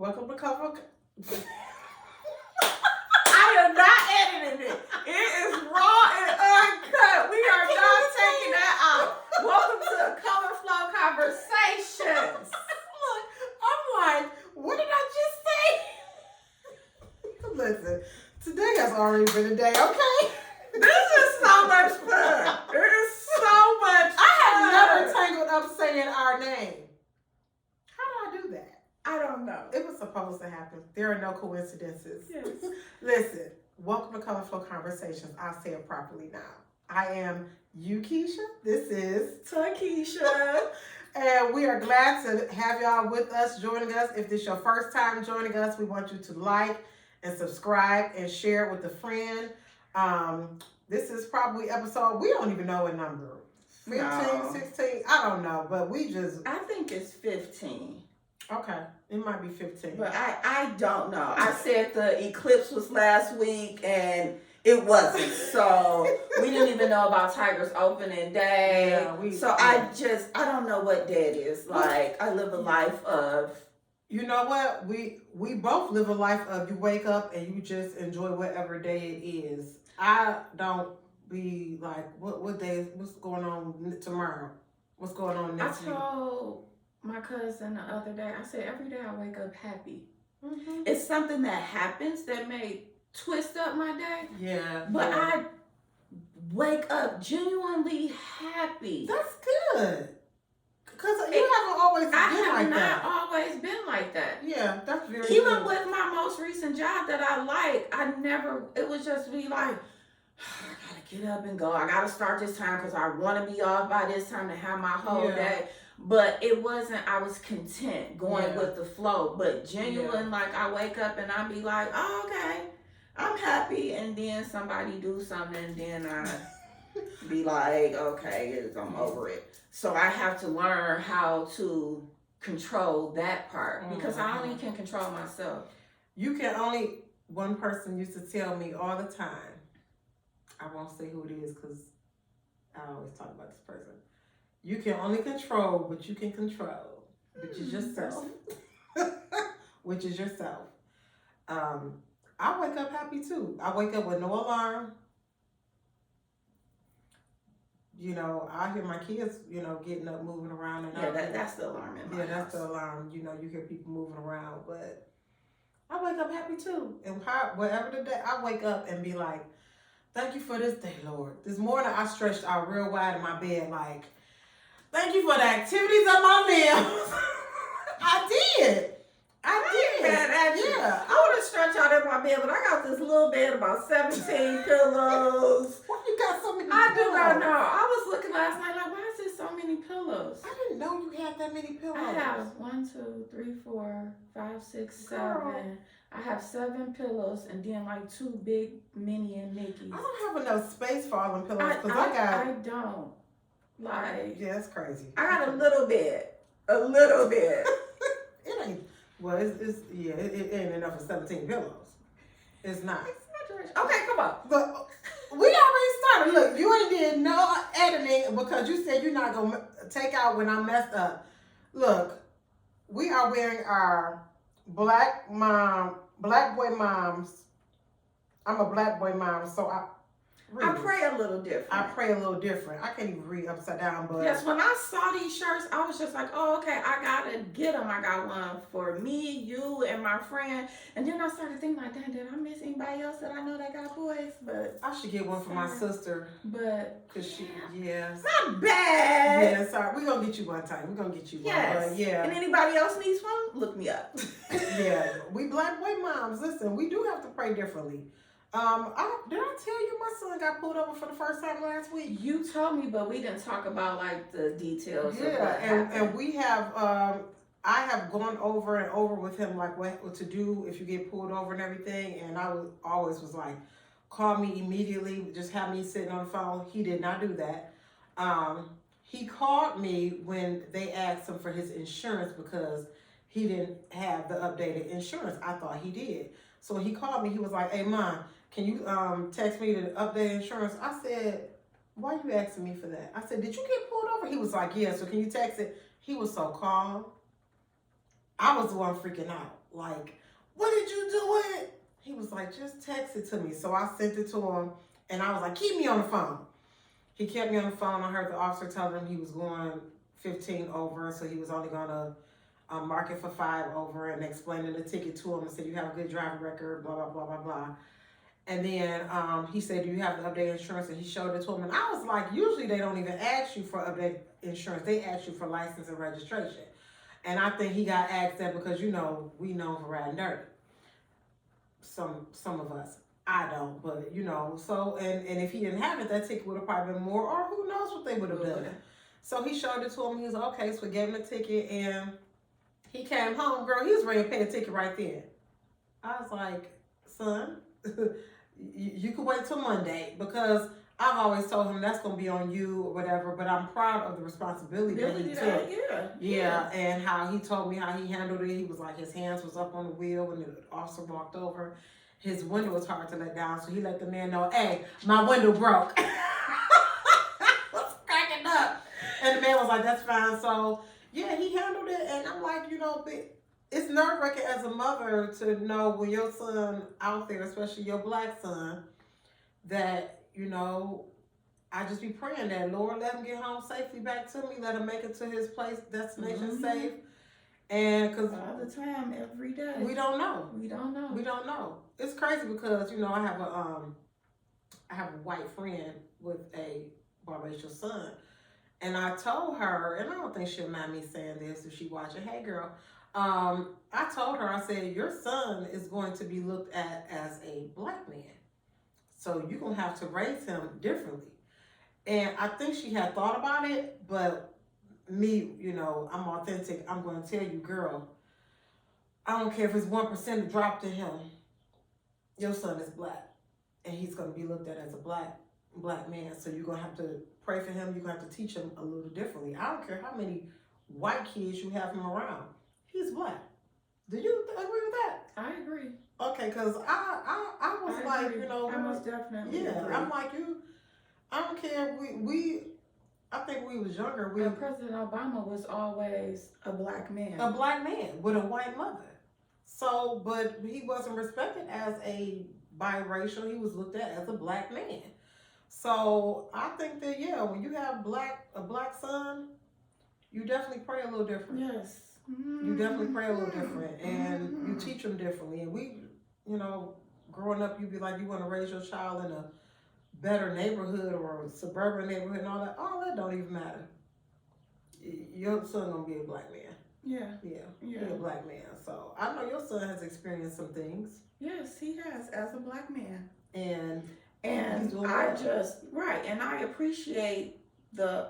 Welcome to Cover. I am not editing it. It is raw and uncut. We are not taking that out. Welcome to Kolorflow Conversations. Look, I'm like, what did I just say? Listen, today has already been a day, okay? This is so much fun. It is so much fun. I have never tangled up saying our name. How did I do that? I don't know. It was supposed to happen. There are no coincidences. Yes. Listen, welcome to Kolorflow Conversations. I'll say it properly now. I am Uakeisha. This is Tikisha. and we are glad to have y'all with us, joining us. If this is your first time joining us, we want you to like and subscribe and share it with a friend. This is probably episode, we don't even know a number. 15, No. 16, I don't know, but we just, I think it's 15. okay, it might be 15. But I don't know. I said the eclipse was last week and it wasn't. So we didn't even know about Tiger's opening day. Yeah, I don't know what day it is. Like, I live a life of. You know what? We both live a life of you wake up and you just enjoy whatever day it is. I don't be like, what day, what's going on tomorrow? What's going on next week? I told my cousin the other day, I said, every day I wake up happy. Mm-hmm. It's something that happens that may twist up my day. Yeah. But yeah. I wake up genuinely happy. That's good. Because you haven't always been I have like not that. always been like that. Yeah, that's very Even good. with my most recent job that I like, it would just be like, I gotta get up and go. I gotta start this time because I want to be off by this time to have my whole day. But it wasn't, I was content going with the flow. But genuine, like I wake up and I be like, oh, okay, I'm happy. And then somebody do something and then I be like, okay, I'm over it. So I have to learn how to control that part because I only can control myself. You can only, one person used to tell me all the time, I won't say who it is because I always talk about this person. You can only control what you can control, which is yourself. Which is yourself. I wake up happy too. I wake up with no alarm. You know, I hear my kids, getting up, moving around. And that's the alarm in my house. That's the alarm. You hear people moving around. But I wake up happy too. And whatever the day, I wake up and be like, thank you for this day, Lord. This morning I stretched out real wide in my bed like, thank you for the activities of my limbs. I did. Yeah. I want to stretch out in my bed, but I got this little bed about 17 pillows. Why you got so many I pillows? do not know. I was looking last night like, why is there so many pillows? I didn't know you had that many pillows. I have 1, 2, 3, 4, 5, 6, Girl. 7. I have 7 pillows and then like 2 big Minnie and Mickey's. I don't have enough space for all them pillows because I don't. Like, yeah, that's crazy. I got a little bit. A little bit. It ain't. Well, it ain't enough for 17 pillows. It's not. Okay, come on. But we already started. Look, you ain't did no editing because you said you're not gonna take out when I messed up. Look, we are wearing our black boy moms. I'm a black boy mom, so I pray a little different. I pray a little different. I can't even read upside down, but yes, when I saw these shirts, I was just like, oh, okay, I gotta get them. I got one for me, you, and my friend. And then I started thinking like, damn, did I miss anybody else that I know that got boys? But I should get one for my sister. But Cause she, yes. Not bad. Yeah, sorry. We're gonna get you one time. We're gonna get you one. Yes. Yeah. And anybody else needs one? Look me up. Yeah. We black boy moms. Listen, we do have to pray differently. Did I tell you my son got pulled over for the first time last week? You told me, but we didn't talk about like the details. Yeah, of what happened. and we have I have gone over and over with him like what to do if you get pulled over and everything, and I always was like, call me immediately, just have me sitting on the phone. He did not do that. He called me when they asked him for his insurance because he didn't have the updated insurance. I thought he did. So he called me. He was like, hey, Mom, can you text me the updated insurance? I said, why are you asking me for that? I said, did you get pulled over? He was like, yeah, so can you text it? He was so calm. I was the one freaking out. Like, what did you do it? He was like, just text it to me. So I sent it to him, and I was like, keep me on the phone. He kept me on the phone. I heard the officer telling him he was going 15 over, so he was only going to mark it for 5 over, and explaining the ticket to him and said, you have a good driving record, blah, blah, blah, blah, blah. And then he said, do you have the updated insurance? And he showed it to him. And I was like, usually they don't even ask you for updated insurance. They ask you for license and registration. And I think he got asked that because, you know, we know for riding dirty. Some of us. I don't, but, you know. So, and if he didn't have it, that ticket would have probably been more, or who knows what they would have done. So he showed it to him. He was like, okay, so we gave him the ticket. And he came home, girl, he was ready to pay the ticket right then. I was like, son, you can wait till Monday, because I've always told him that's going to be on you or whatever, but I'm proud of the responsibility that he took. Yeah, and how he told me how he handled it. He was like, his hands was up on the wheel when the officer walked over. His window was hard to let down, so he let the man know, hey, my window broke. I was cracking up. And the man was like, that's fine. So, yeah, he handled it, and I'm like, you know, it's nerve-wracking as a mother to know when your son out there, especially your black son, that, you know, I just be praying that, Lord, let him get home safely back to me. Let him make it to his place, destination safe. And because all the time, every day, we don't know. We don't know. It's crazy because, you know, I have a white friend with a biracial son. And I told her, and I don't think she'll mind me saying this if she watching, hey girl, I told her, I said, your son is going to be looked at as a black man. So you're going to have to raise him differently. And I think she had thought about it, but me, you know, I'm authentic. I'm going to tell you, girl, I don't care if it's 1% drop to him. Your son is black, and he's going to be looked at as a black man. So you're going to have to pray for him. You're going to have to teach him a little differently. I don't care how many white kids you have him around. He's black. Do you agree with that? I agree. Okay, because I was like, agree. you know. I most definitely agree. I'm like you. I don't care. I think we was younger. President Obama was always a black man. A black man with a white mother. So, but he wasn't respected as a biracial. He was looked at as a black man. So I think that, yeah, when you have a black son, you definitely pray a little different. Yes. You definitely pray a little different, and you teach them differently. And we, you know, growing up, you'd be like, you want to raise your child in a better neighborhood or a suburban neighborhood and all that don't even matter. Your son gonna be a black man. Yeah. Be a black man. So I know your son has experienced some things. Yes, he has, as a black man. And I just, right, and I appreciate the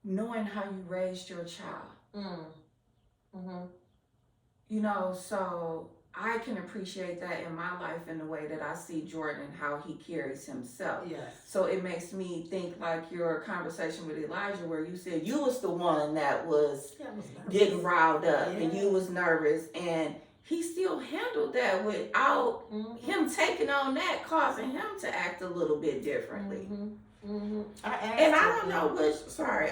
knowing how you raised your child. You know, so I can appreciate that in my life in the way that I see Jordan, how he carries himself. Yes. So it makes me think like your conversation with Elijah, where you said you was the one that was getting riled up and you was nervous, and he still handled that without him taking on that, causing him to act a little bit differently. I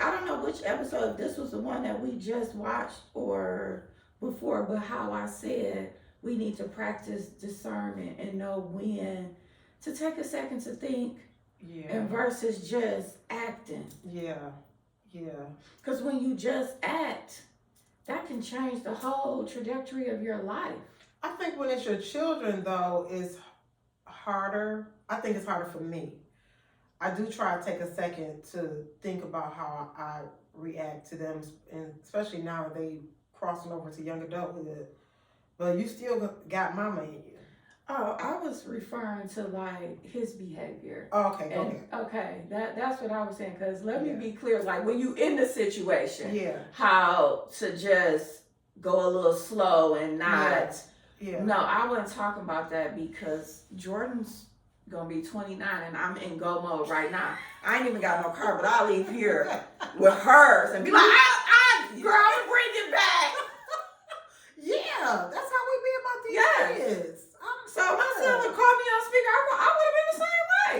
don't know which episode, if this was the one that we just watched or before, but how I said we need to practice discernment and know when to take a second to think and versus just acting. Because when you just act, that can change the whole trajectory of your life. I think when it's your children, though, it's harder. I think it's harder for me. I do try to take a second to think about how I react to them, and especially now they crossing over to young adulthood. But you still got mama in you. Oh, I was referring to like his behavior. Oh, okay, go ahead. Okay, that's what I was saying. Because let me be clear, like when you in the situation, how to just go a little slow and not. No, I wasn't talking about that because Jordan's gonna be 29 and I'm in go mode right now. I ain't even got no car, but I'll leave here with hers and be like, girl, I'm gonna bring it back. That's how we be about these kids. So my son would call me on speaker, I would have been the same way.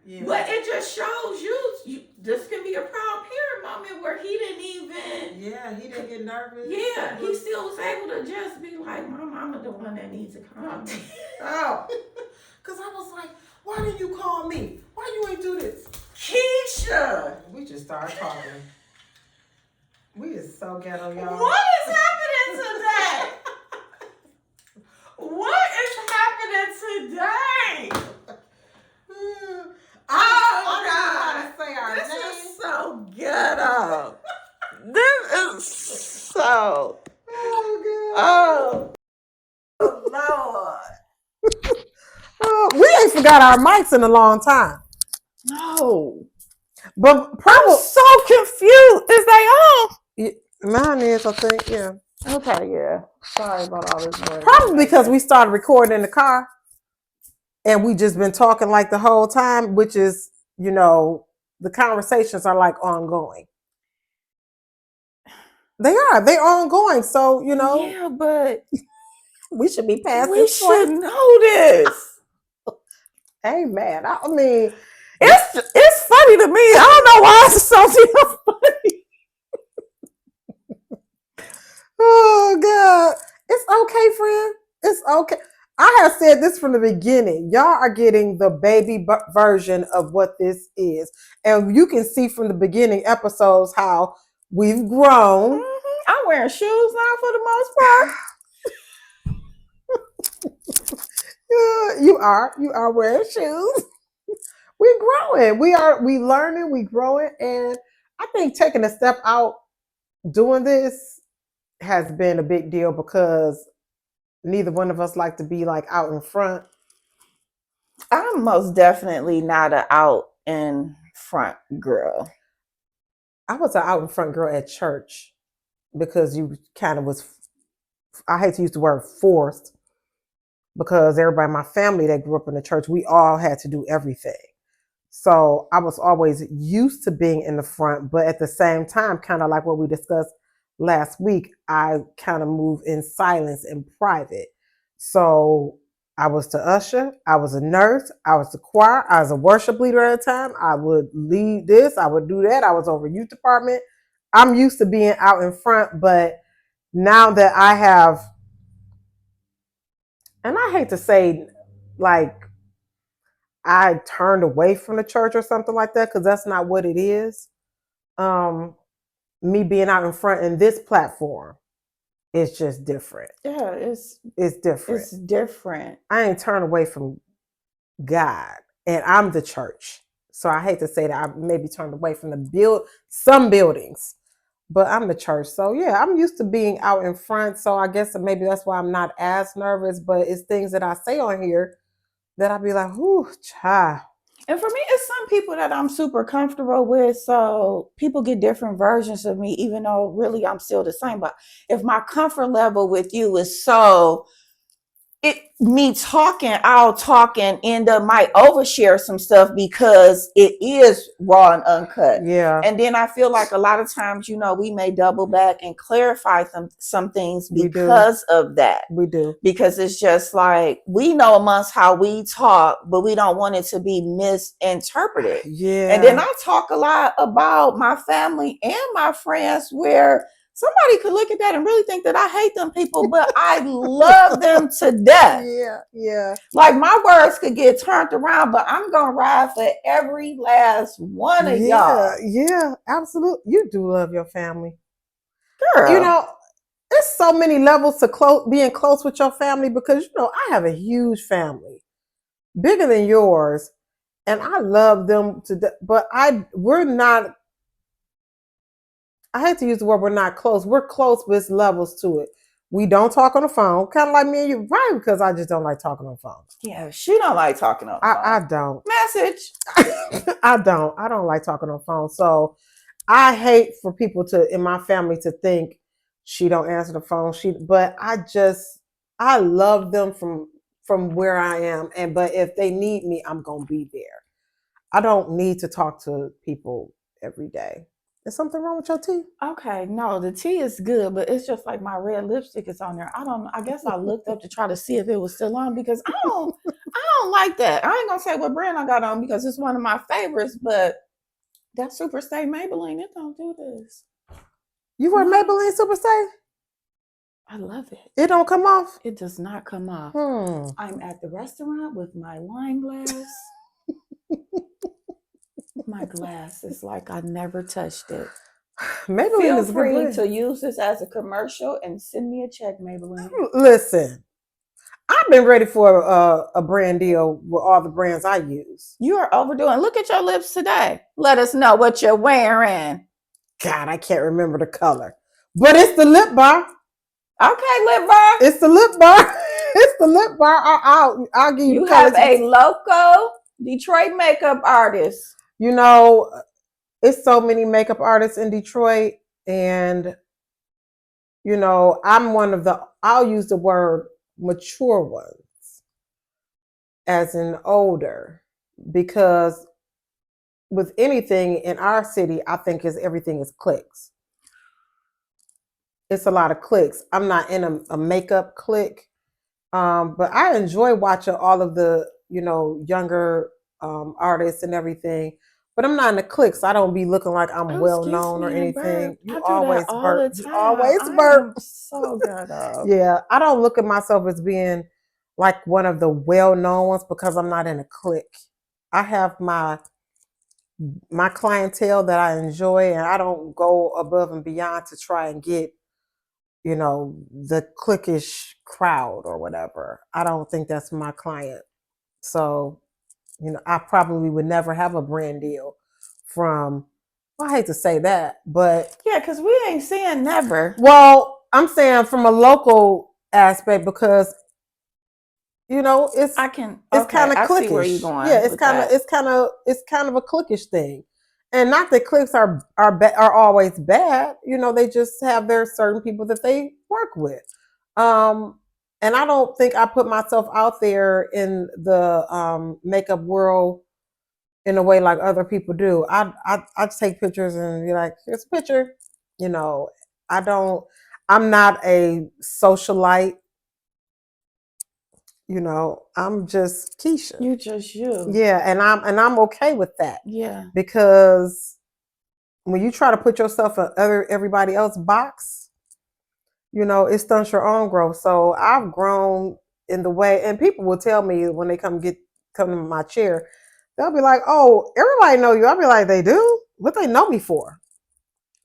Yeah. But it just shows you this can be a proud parent moment where he didn't even. Yeah, he didn't get nervous. Yeah, he still was able to just be like, my mama the one that needs to come. Oh. Because I was like, why didn't you call me? Why you ain't do this? Keisha! We just started talking. We is so ghetto, y'all. What is happening today? What is happening today? Oh, God. Say our This name. is so ghetto. This is so. Oh, Oh, Lord. we ain't forgot our mics in a long time. No. But probably I'm so confused. Is they on? Mine is, I think, yeah. Okay, yeah. Sorry about all this noise. Probably because we started recording in the car and we just been talking like the whole time, which is, the conversations are like ongoing. They're ongoing. So, Yeah, but we should be past we this point. should know this. Hey, man. I mean, It's funny to me. I don't know why it's so damn funny. Oh, God. It's okay, friend. It's okay. I have said this from the beginning. Y'all are getting the baby version of what this is. And you can see from the beginning episodes how we've grown. Mm-hmm. I'm wearing shoes now for the most part. You are wearing shoes. We're growing. We learning, we growing. And I think taking a step out doing this has been a big deal because neither one of us like to be like out in front. I'm most definitely not an out in front girl. I was an out in front girl at church because you kind of was, I hate to use the word forced, because everybody in my family that grew up in the church, we all had to do everything. So I was always used to being in the front, but at the same time, kind of like what we discussed last week, I kind of move in silence in private. So I was the usher, I was a nurse, I was the choir, I was a worship leader at the time. I would lead this, I would do that. I was over youth department. I'm used to being out in front, but now that I have, and I hate to say like I turned away from the church or something like that, because that's not what it is. Me being out in front in this platform, it's just different. Yeah, it's different. It's different. I ain't turned away from God, and I'm the church. So I hate to say that I maybe turned away from some buildings, but I'm the church. So yeah, I'm used to being out in front. So I guess maybe that's why I'm not as nervous, but it's things that I say on here that I'd be like, whoo, child. And for me, it's some people that I'm super comfortable with. So people get different versions of me, even though really I'm still the same. But if my comfort level with you is so, I'll talk and end up might overshare some stuff because it is raw and uncut. Yeah. And then I feel like a lot of times, we may double back and clarify some things because of that. We do. Because it's just like, we know amongst how we talk, but we don't want it to be misinterpreted. Yeah. And then I talk a lot about my family and my friends where somebody could look at that and really think that I hate them people, but I love them to death. Yeah, yeah. Like my words could get turned around, but I'm going to ride for every last one of y'all. Yeah, absolutely. You do love your family. Girl. There's so many levels to being close with your family because, I have a huge family, bigger than yours, and I love them to death, but we're not, I hate to use the word we're not close. We're close with levels to it. We don't talk on the phone, kind of like me and you, right? Because I just don't like talking on the phone. Yeah, she don't like talking on the phone. I don't. Message. I don't like talking on the phone. So I hate for people in my family to think she don't answer the phone. But I love them from where I am. But if they need me, I'm gonna be there. I don't need to talk to people every day. Is something wrong with your tea? Okay, no, the tea is good, but it's just like my red lipstick is on there. I guess I looked up to try to see if it was still on because I don't like that. I ain't gonna say what brand I got on because it's one of my favorites, but That Super Stay Maybelline, it don't do this. You wear Maybelline Super Stay? I love it. It don't come off? It does not come off. I'm at the restaurant with my wine glass. My glass is like I never touched it. Maybelline Feel is free good to use this as a commercial and send me a check, Maybelline. Listen, I've been ready for a brand deal with all the brands I use. You are overdoing. Look at your lips today. Let us know what you're wearing. God, I can't remember the color, but it's the lip bar. Okay, lip bar. It's the lip bar. It's the lip bar. I'll give you. You have a local Detroit makeup artist. You know, it's so many makeup artists in Detroit, and you know, I'm one of the. I'll use the word mature ones, as in older, because with anything in our city, I think everything is clicks. It's a lot of clicks. I'm not in a makeup clique, but I enjoy watching all of the younger artists and everything. But I'm not in the cliques. I don't be looking like I'm well known or anything. You always burp. You always burp. So good up. Yeah, I don't look at myself as being like one of the well known ones because I'm not in a clique. I have my clientele that I enjoy, and I don't go above and beyond to try and get the cliquish crowd or whatever. I don't think that's my client. So, I probably would never have a brand deal from, well, I hate to say that, but. Yeah, because we ain't saying never. Well, I'm saying from a local aspect because, it's kind of cliquish. I see where you're going. Yeah, it's kind of a cliquish thing. And not that cliques are always bad. They just have their certain people that they work with. And I don't think I put myself out there in the makeup world in a way like other people do. I take pictures and be like, here's a picture. I'm not a socialite. I'm just Keisha. You just you. Yeah, and I'm okay with that. Yeah. Because when you try to put yourself in everybody else's box, it stunts your own growth. So I've grown in the way, and people will tell me when they come to my chair, they'll be like, "Oh, everybody know you." I'll be like, "They do? What they know me for?"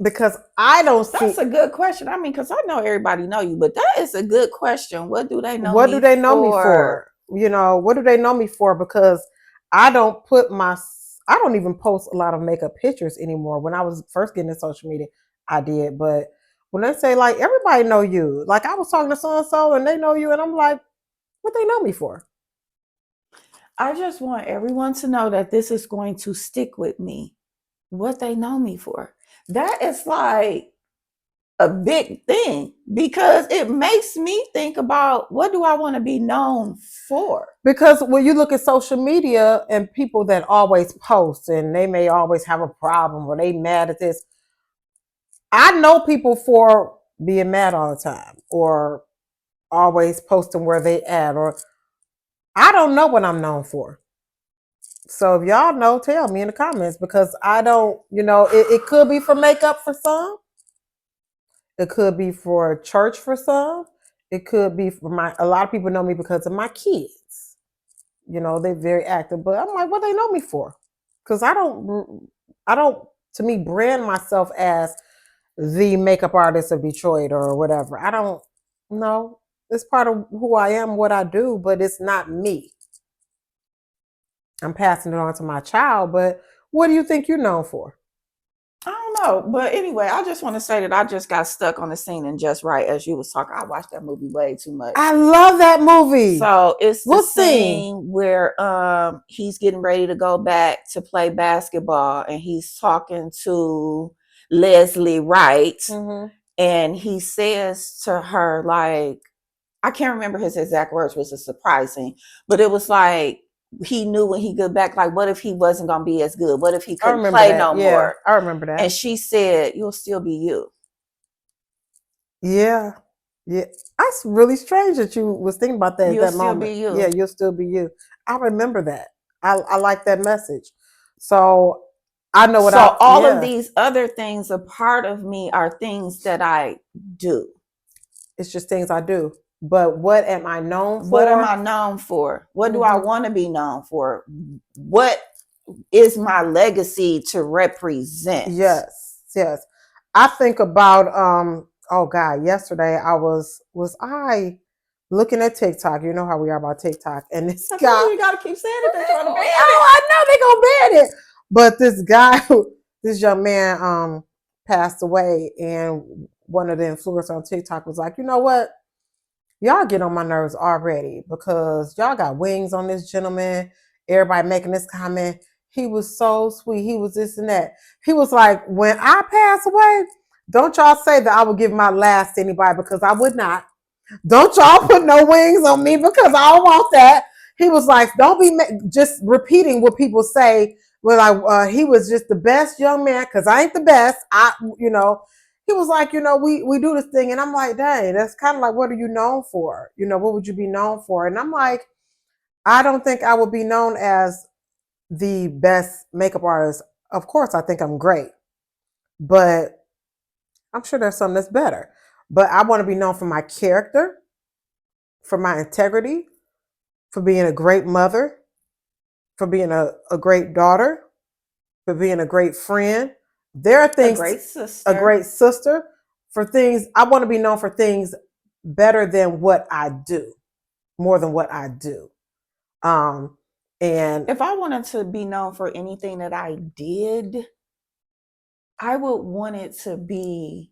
Because I don't see. That's a good question. I mean, because I know everybody know you, but that is a good question. What do they know? What do they know me for? What do they know me for? Because I don't even post a lot of makeup pictures anymore. When I was first getting into social media, I did. But when they say like everybody know you, like I was talking to so and so and they know you, and I'm like, what they know me for? I just want everyone to know that this is going to stick with me. What they know me for. That is like a big thing because it makes me think about what do I want to be known for? Because when you look at social media and people that always post and they may always have a problem or they mad at this, I know people for being mad all the time or always posting where they at, or I don't know what I'm known for. So if y'all know, tell me in the comments because I don't, it could be for makeup for some. It could be for church for some. It could be for a lot of people know me because of my kids. They're very active, but I'm like, what they know me for? Because I don't, to me, brand myself as the makeup artist of Detroit or whatever. I don't know. It's part of who I am, what I do, but it's not me. I'm passing it on to my child, but what do you think you're known for? I don't know, but anyway, I just want to say that I just got stuck on the scene and Just Right as you was talking. I watched that movie way too much. I love that movie. So it's the scene where he's getting ready to go back to play basketball and he's talking to Leslie Wright, and he says to her, like, I can't remember his exact words, which is surprising, but it was like he knew when he got back, like, what if he wasn't going to be as good? What if he couldn't play no more? I remember that. And she said, you'll still be you. Yeah. Yeah. That's really strange that you was thinking about that at that moment. You'll still be you. Yeah, you'll still be you. I remember that. I like that message. So I know what So all of these other things, a part of me, are things that I do. It's just things I do. But what am I known for? What am I known for? What do I want to be known for? What is my legacy to represent? Yes. I think about oh God, yesterday I was I looking at TikTok. You know how we are about TikTok. And this guy, you gotta keep saying it, they're trying to ban it. I know they gonna ban it. But this guy, this young man passed away, and one of the influencers on TikTok was like, you know what? Y'all get on my nerves already because y'all got wings on this gentleman. Everybody making this comment. He was so sweet. He was this and that. He was like, when I pass away, don't y'all say that I would give my last to anybody because I would not. Don't y'all put no wings on me because I don't want that. He was like, don't be just repeating what people say. Well, he was just the best young man because I ain't the best. He was like, we do this thing. And I'm like, dang, that's kind of like, what are you known for? What would you be known for? And I'm like, I don't think I would be known as the best makeup artist. Of course, I think I'm great, but I'm sure there's something that's better. But I want to be known for my character, for my integrity, for being a great mother, for being a great daughter, for being a great friend. There are things, a great sister, for things. I want to be known for things better than what I do, more than what I do. And if I wanted to be known for anything that I did, I would want it to be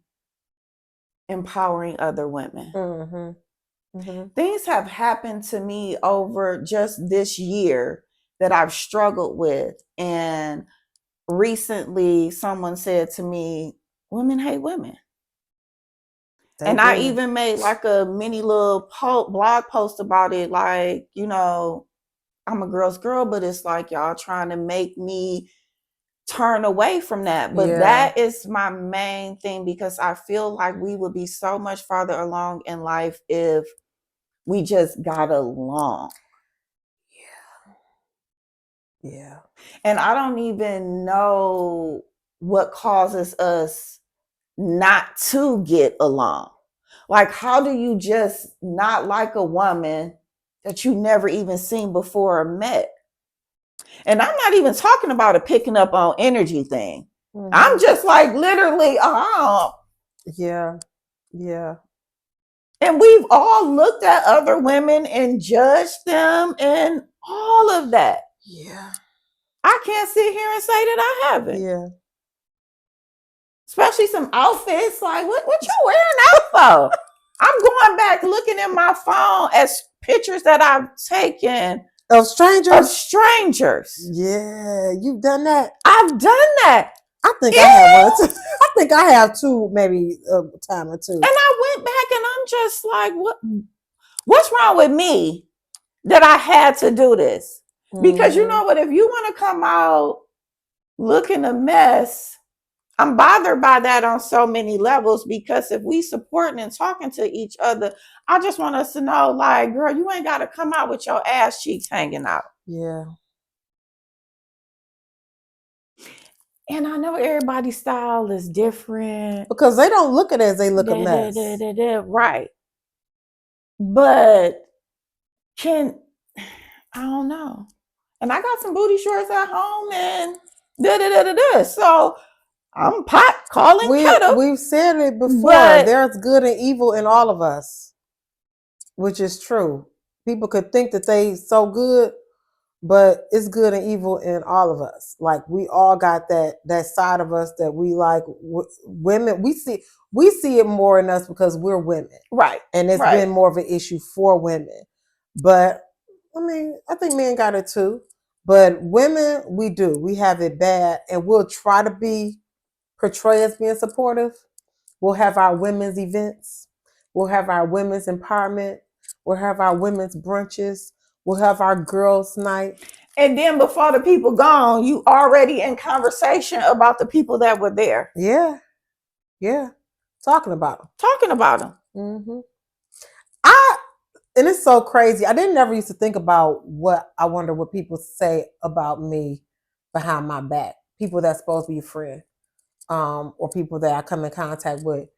empowering other women. Things have happened to me over just this year that I've struggled with. And recently someone said to me, women hate women. And I even made like a mini little blog post about it. Like, I'm a girl's girl, but it's like y'all trying to make me turn away from that. But that is my main thing, because I feel like we would be so much farther along in life if we just got along. Yeah. And I don't even know what causes us not to get along. Like, how do you just not like a woman that you never even seen before or met? And I'm not even talking about a picking up on energy thing. I'm just like literally, yeah. And we've all looked at other women and judged them and all of that. Yeah. I can't sit here and say that I haven't. Yeah. Especially some outfits. Like, what you wearing out for? I'm going back looking at my phone as pictures that I've taken of strangers. Yeah, you've done that. I've done that. I think I have one. I think I have two, maybe a time or two. And I went back and I'm just like, what's wrong with me that I had to do this? Because you know what? If you want to come out looking a mess, I'm bothered by that on so many levels, because if we supporting and talking to each other, I just want us to know, like, girl, you ain't got to come out with your ass cheeks hanging out. Yeah. And I know everybody's style is different. Because they don't look at it as they look a mess. Right. But I don't know. And I got some booty shorts at home and So I'm pot calling kettle. We've said it before. There's good and evil in all of us, which is true. People could think that they so good, but it's good and evil in all of us. Like, we all got that side of us that we like. Women, we see it more in us because we're women, right? And it's been more of an issue for women. But I mean, I think men got it too. But women, we have it bad, and we'll try to portray as being supportive. We'll have our women's events. We'll have our women's empowerment. We'll have our women's brunches. We'll have our girls' night. And then before the people gone, you already in conversation about the people that were there. Yeah. Talking about them. Mm-hmm. And it's so crazy. I never used to think about I wonder what people say about me behind my back. people that's supposed to be a friend, or people that I come in contact with.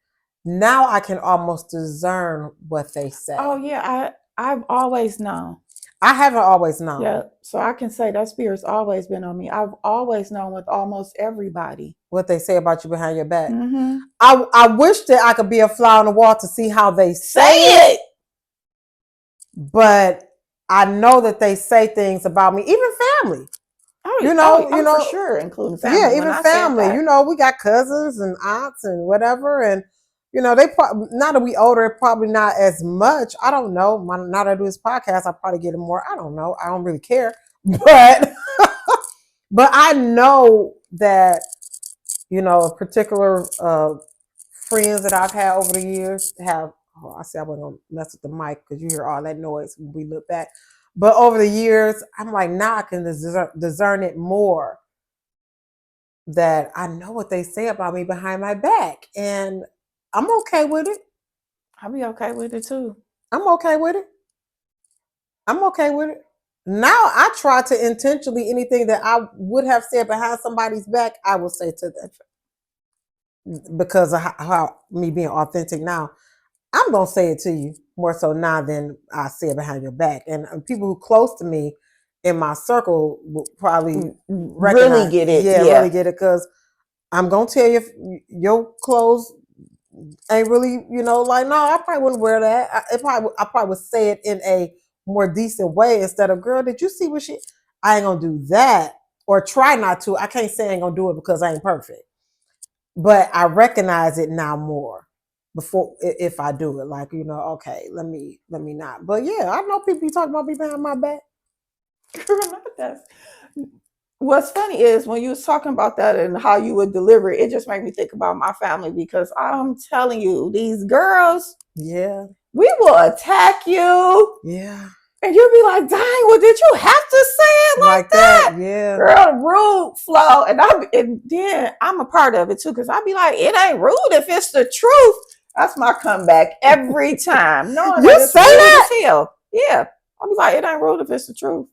Now I can almost discern what they say. Oh yeah, I've always known. I haven't always known. Yeah, so I can say that spirit's always been on me. I've always known with almost everybody what they say about you behind your back. Mm-hmm. I wish that I could be a fly on the wall to see how they say it. But I know that they say things about me, even family. For sure, including family. Yeah, even family. We got cousins and aunts and whatever, and they now that we older, probably not as much. I don't know. Now that I do this podcast, I probably get it more. I don't know. I don't really care, but but I know that particular friends that I've had over the years have. Oh, I said I wasn't gonna mess with the mic because you hear all that noise when we look back. But over the years, I'm like, now I can discern it more. That I know what they say about me behind my back, and I'm okay with it. I'll be okay with it too. I'm okay with it. Now I try to intentionally anything that I would have said behind somebody's back, I will say to them because of how me being authentic now. I'm gonna say it to you more so now than I say it behind your back. And people who close to me in my circle will probably really get it. Yeah, really get it because I'm gonna tell you if your clothes ain't really, like no, I probably wouldn't wear that. I probably would say it in a more decent way instead of, girl, did you see what she? I ain't gonna do that or try not to. I can't say I ain't gonna do it because I ain't perfect, but I recognize it now more. Before, if I do it, like okay, let me not. But yeah, I know people talk about me behind my back. What's funny is when you was talking about that and how you would deliver it just made me think about my family because I'm telling you, these girls, yeah, we will attack you, yeah, and you'll be like, dang, well, did you have to say it like that? Yeah, girl, rude flow, and then I'm a part of it too because I'll be like, it ain't rude if it's the truth. That's my comeback every time. No, you say that? As hell. Yeah, I'll be like, it ain't rude if it's the truth.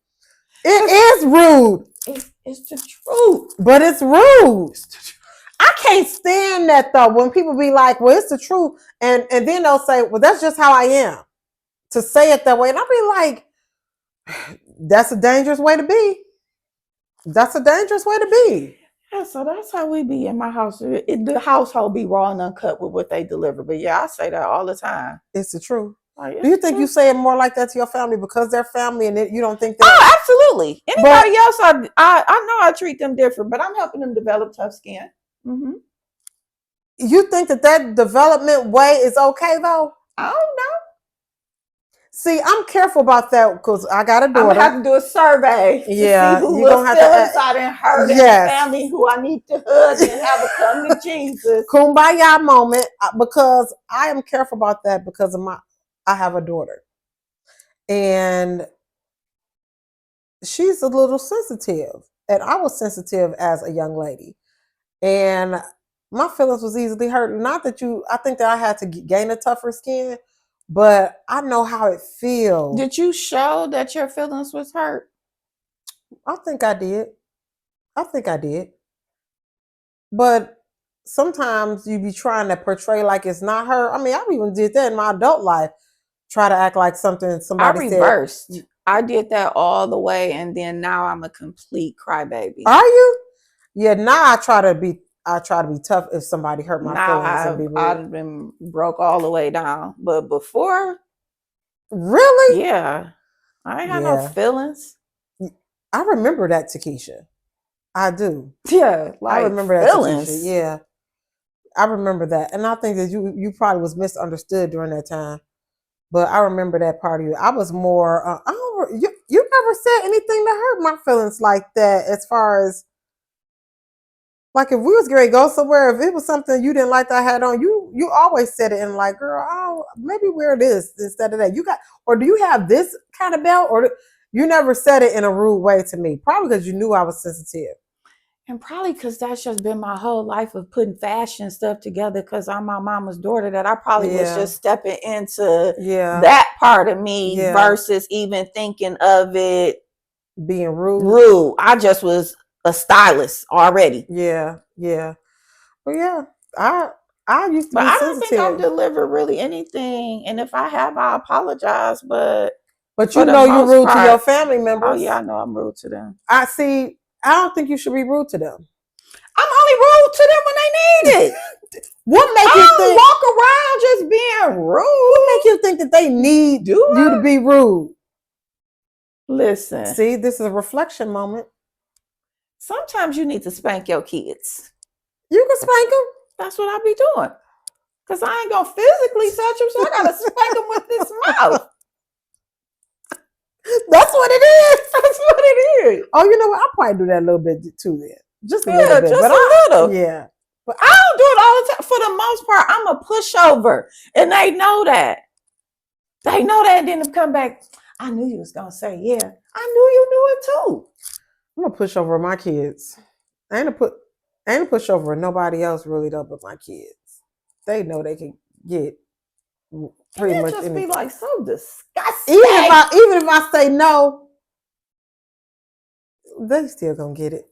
It is rude. It's the truth. But it's rude. I can't stand that though. When people be like, well, it's the truth. And then they'll say, well, that's just how I am. To say it that way. And I'll be like, that's a dangerous way to be. That's a dangerous way to be. Yeah, so that's how we be in my house. The household be raw and uncut with what they deliver. But yeah, I say that all the time. It's the truth. Do you think you say it more like that to your family because they're family and you don't think that? Oh, absolutely. Anybody else, I know I treat them different, but I'm helping them develop tough skin. Mm-hmm. You think that development way is okay though? I don't know. See, I'm careful about that because I got a daughter. I'm gonna have to do a survey to see who little feelings I done hurt in the family, who I need to hug and have a come to Jesus. Kumbaya moment, because I am careful about that because of I have a daughter. And she's a little sensitive. And I was sensitive as a young lady. And my feelings was easily hurt. Not that I think that I had to gain a tougher skin, but I know how it feels. Did you show that your feelings was hurt? I think I did. But sometimes you be trying to portray like it's not her. I mean, I even did that in my adult life. Try to act like somebody said. I reversed. I did that all the way, and then now I'm a complete crybaby. Are you? Yeah. Now I try to be tough if somebody hurt my feelings and be rude. I've been broke all the way down, but before, really, yeah, I ain't had no feelings. I remember that, Tikisha. I do. Yeah, I remember that, Tikisha. Yeah, I remember that, and I think that you probably was misunderstood during that time. But I remember that part of you. I was more. You never said anything to hurt my feelings like that. As far as like if we was going to go somewhere, if it was something you didn't like that I had on, you always said it in like, girl, maybe wear this instead of that. Or do you have this kind of belt? Or you never said it in a rude way to me. Probably because you knew I was sensitive. And probably because that's just been my whole life of putting fashion stuff together because I'm my mama's daughter, that I probably was just stepping into that part of me versus even thinking of it being rude. I just was a stylist already. Yeah. Well, yeah. I used to But be I don't think I've sensitive. delivered really anything. And if I have, I apologize. But But you know you're rude to your family members. Oh yeah, I know I'm rude to them. I see. I don't think you should be rude to them. I'm only rude to them when they need it. What make you think? Walk around just being rude. What make you think that they need you to be rude? Listen. See, this is a reflection moment. Sometimes you need to spank your kids. You can spank them. That's what I be doing. Because I ain't going to physically touch them, so I got to spank them with this mouth. That's what it is. That's what it is. Oh, you know what? I'll probably do that a little bit too then. Just a little bit. Just but a little. Yeah. But I don't do it all the time. For the most part, I'm a pushover. And they know that. They know that, and then they come back. I knew you was going to say, yeah. I knew you knew it too. I'm a pushover my kids. I ain't a pushover nobody else really though but my kids. They know they can get pretty much just anything. Be like so disgusting. Even if I say no, they still gonna get it.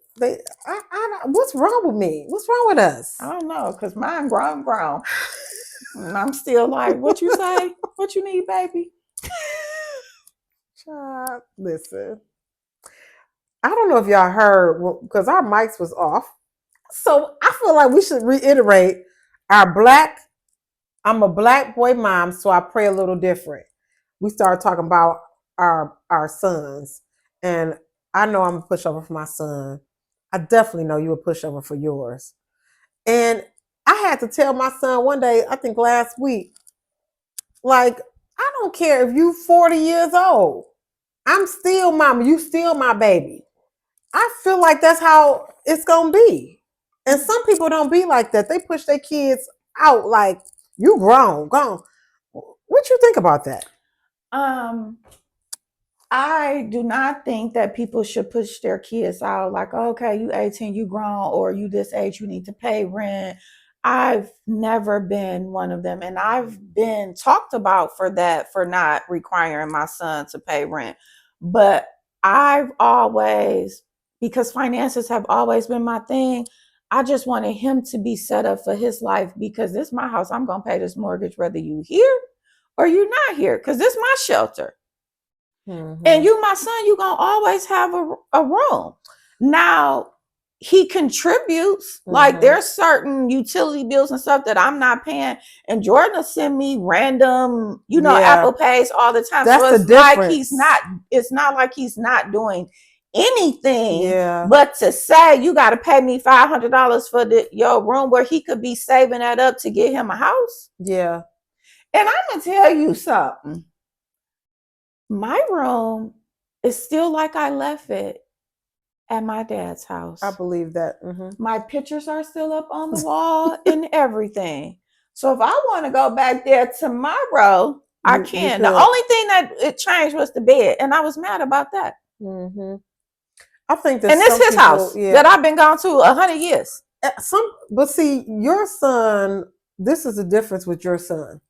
What's wrong with me? What's wrong with us? I don't know, because mine grown. And I'm still like, what you say? What you need, baby? Child, listen. I don't know if y'all heard, because our mics was off. So I feel like we should reiterate I'm a black boy mom, so I pray a little different. We started talking about our sons. And I know I'm a pushover for my son. I definitely know you a pushover for yours. And I had to tell my son one day, I think last week, like, I don't care if you 40 years old. I'm still mama. You still my baby. I feel like that's how it's going to be. And some people don't be like that. They push their kids out like, you grown, gone. What you think about that? I do not think that people should push their kids out like, okay, you 18, you grown, or you this age, you need to pay rent. I've never been one of them. And I've been talked about for not requiring my son to pay rent. But I've always, because finances have always been my thing, I just wanted him to be set up for his life, because this is my house. I'm going to pay this mortgage whether you here or you not here, because this is my shelter. Mm-hmm. And you, my son, you're going to always have a room. Now, he contributes. Mm-hmm. Like, there's certain utility bills and stuff that I'm not paying. And Jordan will send me random, Apple Pays all the time. That's so it's the difference. It's not like he's not doing anything. Yeah. But to say you got to pay me $500 for your room, where he could be saving that up to get him a house. Yeah. And I'm going to tell you something. My room is still like I left it at my dad's house. I believe that. Mm-hmm. My pictures are still up on the wall and everything. So if I want to go back there tomorrow, I can. The only thing that it changed was the bed, and I was mad about that. Mm-hmm. I think that, and it's his house that I've been gone to 100 years. But see, your son. This is the difference with your son.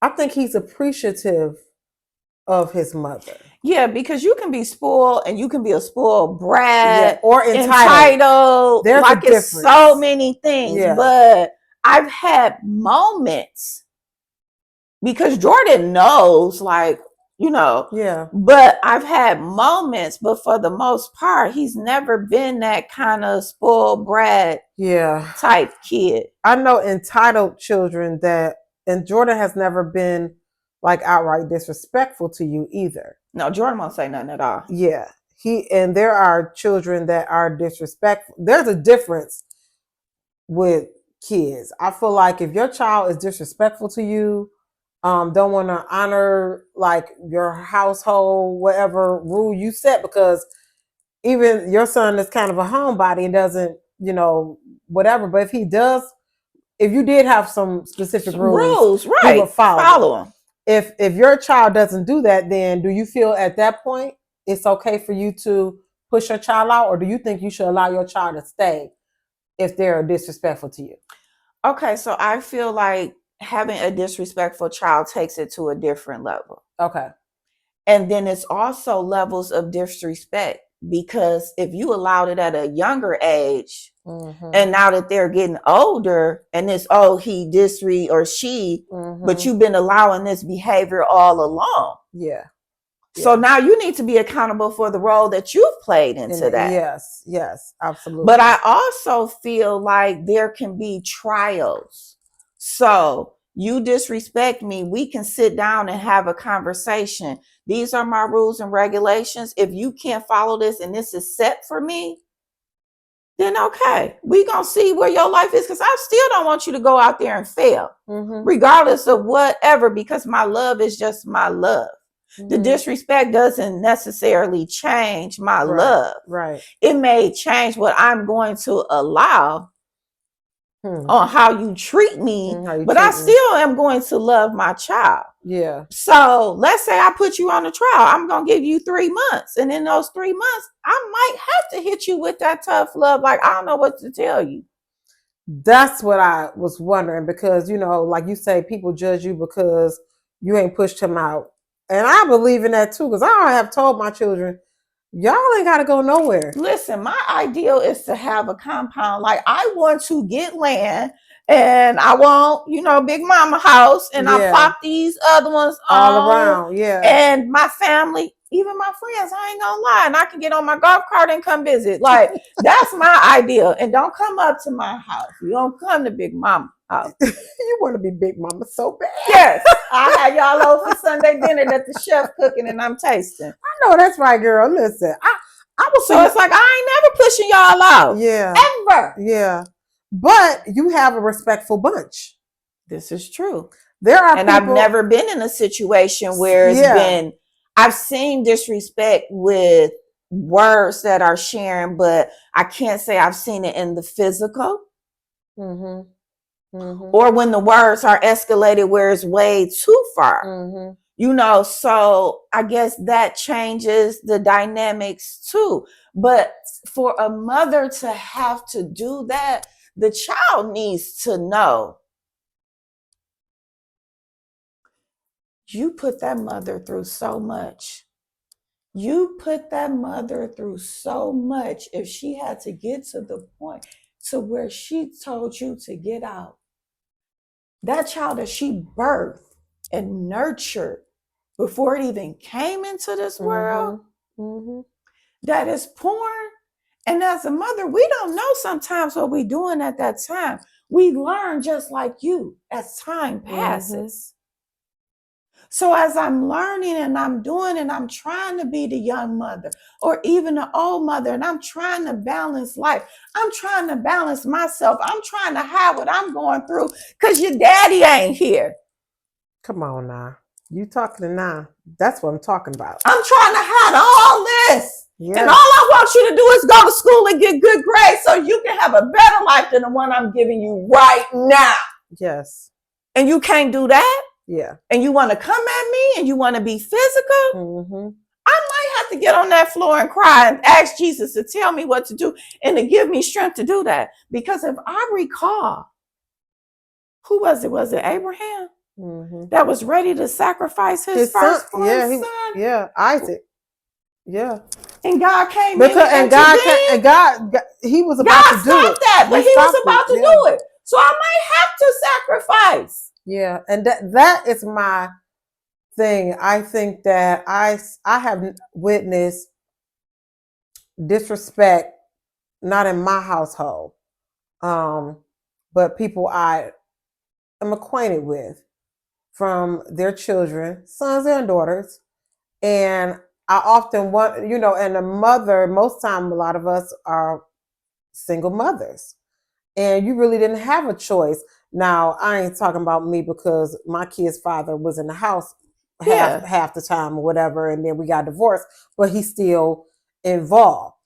I think he's appreciative of his mother. Yeah, because you can be spoiled and you can be a spoiled brat, or entitled. There's like it's so many things. Yeah. But I've had moments, because Jordan knows, like, Yeah. But I've had moments, but for the most part, he's never been that kind of spoiled brat type kid. I know entitled children and Jordan has never been like outright disrespectful to you either. No, Jordan won't say nothing at all. Yeah. And there are children that are disrespectful. There's a difference with kids. I feel like if your child is disrespectful to you, don't want to honor like your household, whatever rule you set, because even your son is kind of a homebody and doesn't, whatever. But if you did have some specific rules, right, you would follow them. If your child doesn't do that, then do you feel at that point it's okay for you to push your child out, or do you think you should allow your child to stay if they're disrespectful to you? Okay, so I feel like having a disrespectful child takes it to a different level. Okay. And then it's also levels of disrespect. because if you allowed it at a younger age, and now that they're getting older and it's, oh, he disre or she, but you've been allowing this behavior all along. Yeah. So now you need to be accountable for the role that you've played into that. Yes, absolutely. But I also feel like there can be trials. So you disrespect me, we can sit down and have a conversation. These are my rules and regulations. If you can't follow this and this is set for me, then okay, we gonna see where your life is, because I still don't want you to go out there and fail, regardless of whatever, because my love is just my love. The disrespect doesn't necessarily change my love. Right. It may change what I'm going to allow on how you treat me, but I still am going to love my child. Yeah. So let's say I put you on a trial. I'm going to give you 3 months. And in those 3 months, I might have to hit you with that tough love. Like, I don't know what to tell you. That's what I was wondering, because, you know, like you say, people judge you because you ain't pushed him out. And I believe in that too, because I have told my children, y'all ain't got to go nowhere. Listen, my ideal is to have a compound. Like, I want to get land, and I want, you know, Big Mama house, and I pop these other ones all around. Yeah. And my family, even my friends, I ain't gonna lie, and I can get on my golf cart and come visit. Like, that's my ideal. And don't come up to my house. You don't come to Big Mama house. You want to be Big Mama so bad. Yes. I had y'all over for Sunday dinner that the chef cooking and I'm tasting. I know that's right, girl. Listen, I was so it's like I ain't never pushing y'all out. Yeah. Ever. Yeah. But you have a respectful bunch. This is true. There are and people, I've never been in a situation where it's been, I've seen disrespect with words that are sharing, but I can't say I've seen it in the physical. Or when the words are escalated where it's way too far. You know, so I guess that changes the dynamics too. But for a mother to have to do that, the child needs to know. You put that mother through so much. You put that mother through so much if she had to get to the point to where she told you to get out. That child that she birthed and nurtured before it even came into this world, that is porn. And as a mother, we don't know sometimes what we're doing at that time. We learn just like you as time passes. So as I'm learning and I'm doing and I'm trying to be the young mother or even the old mother, and I'm trying to balance life. I'm trying to balance myself. I'm trying to hide what I'm going through because your daddy ain't here. Come on now. You talking to now. That's what I'm talking about. I'm trying to hide all this. Yes. And all I want you to do is go to school and get good grades so you can have a better life than the one I'm giving you right now. Yes. And you can't do that? Yeah. And you want to come at me and you want to be physical? I might have to get on that floor and cry and ask Jesus to tell me what to do and to give me strength to do that. Because if I recall, who was it? Was it Abraham? That was ready to sacrifice his firstborn son? Yeah, Isaac. Yeah. And God came because, in and God, he was about to do it. That, but he was about to do it. So I might have to sacrifice. Yeah, and that is my thing. I think that I have witnessed disrespect, not in my household, but people I am acquainted with, from their children, sons and daughters. And I often want, you know, and a mother, most time, a lot of us are single mothers. And you really didn't have a choice. Now, I ain't talking about me because my kid's father was in the house half the time or whatever, and then we got divorced, but he's still involved.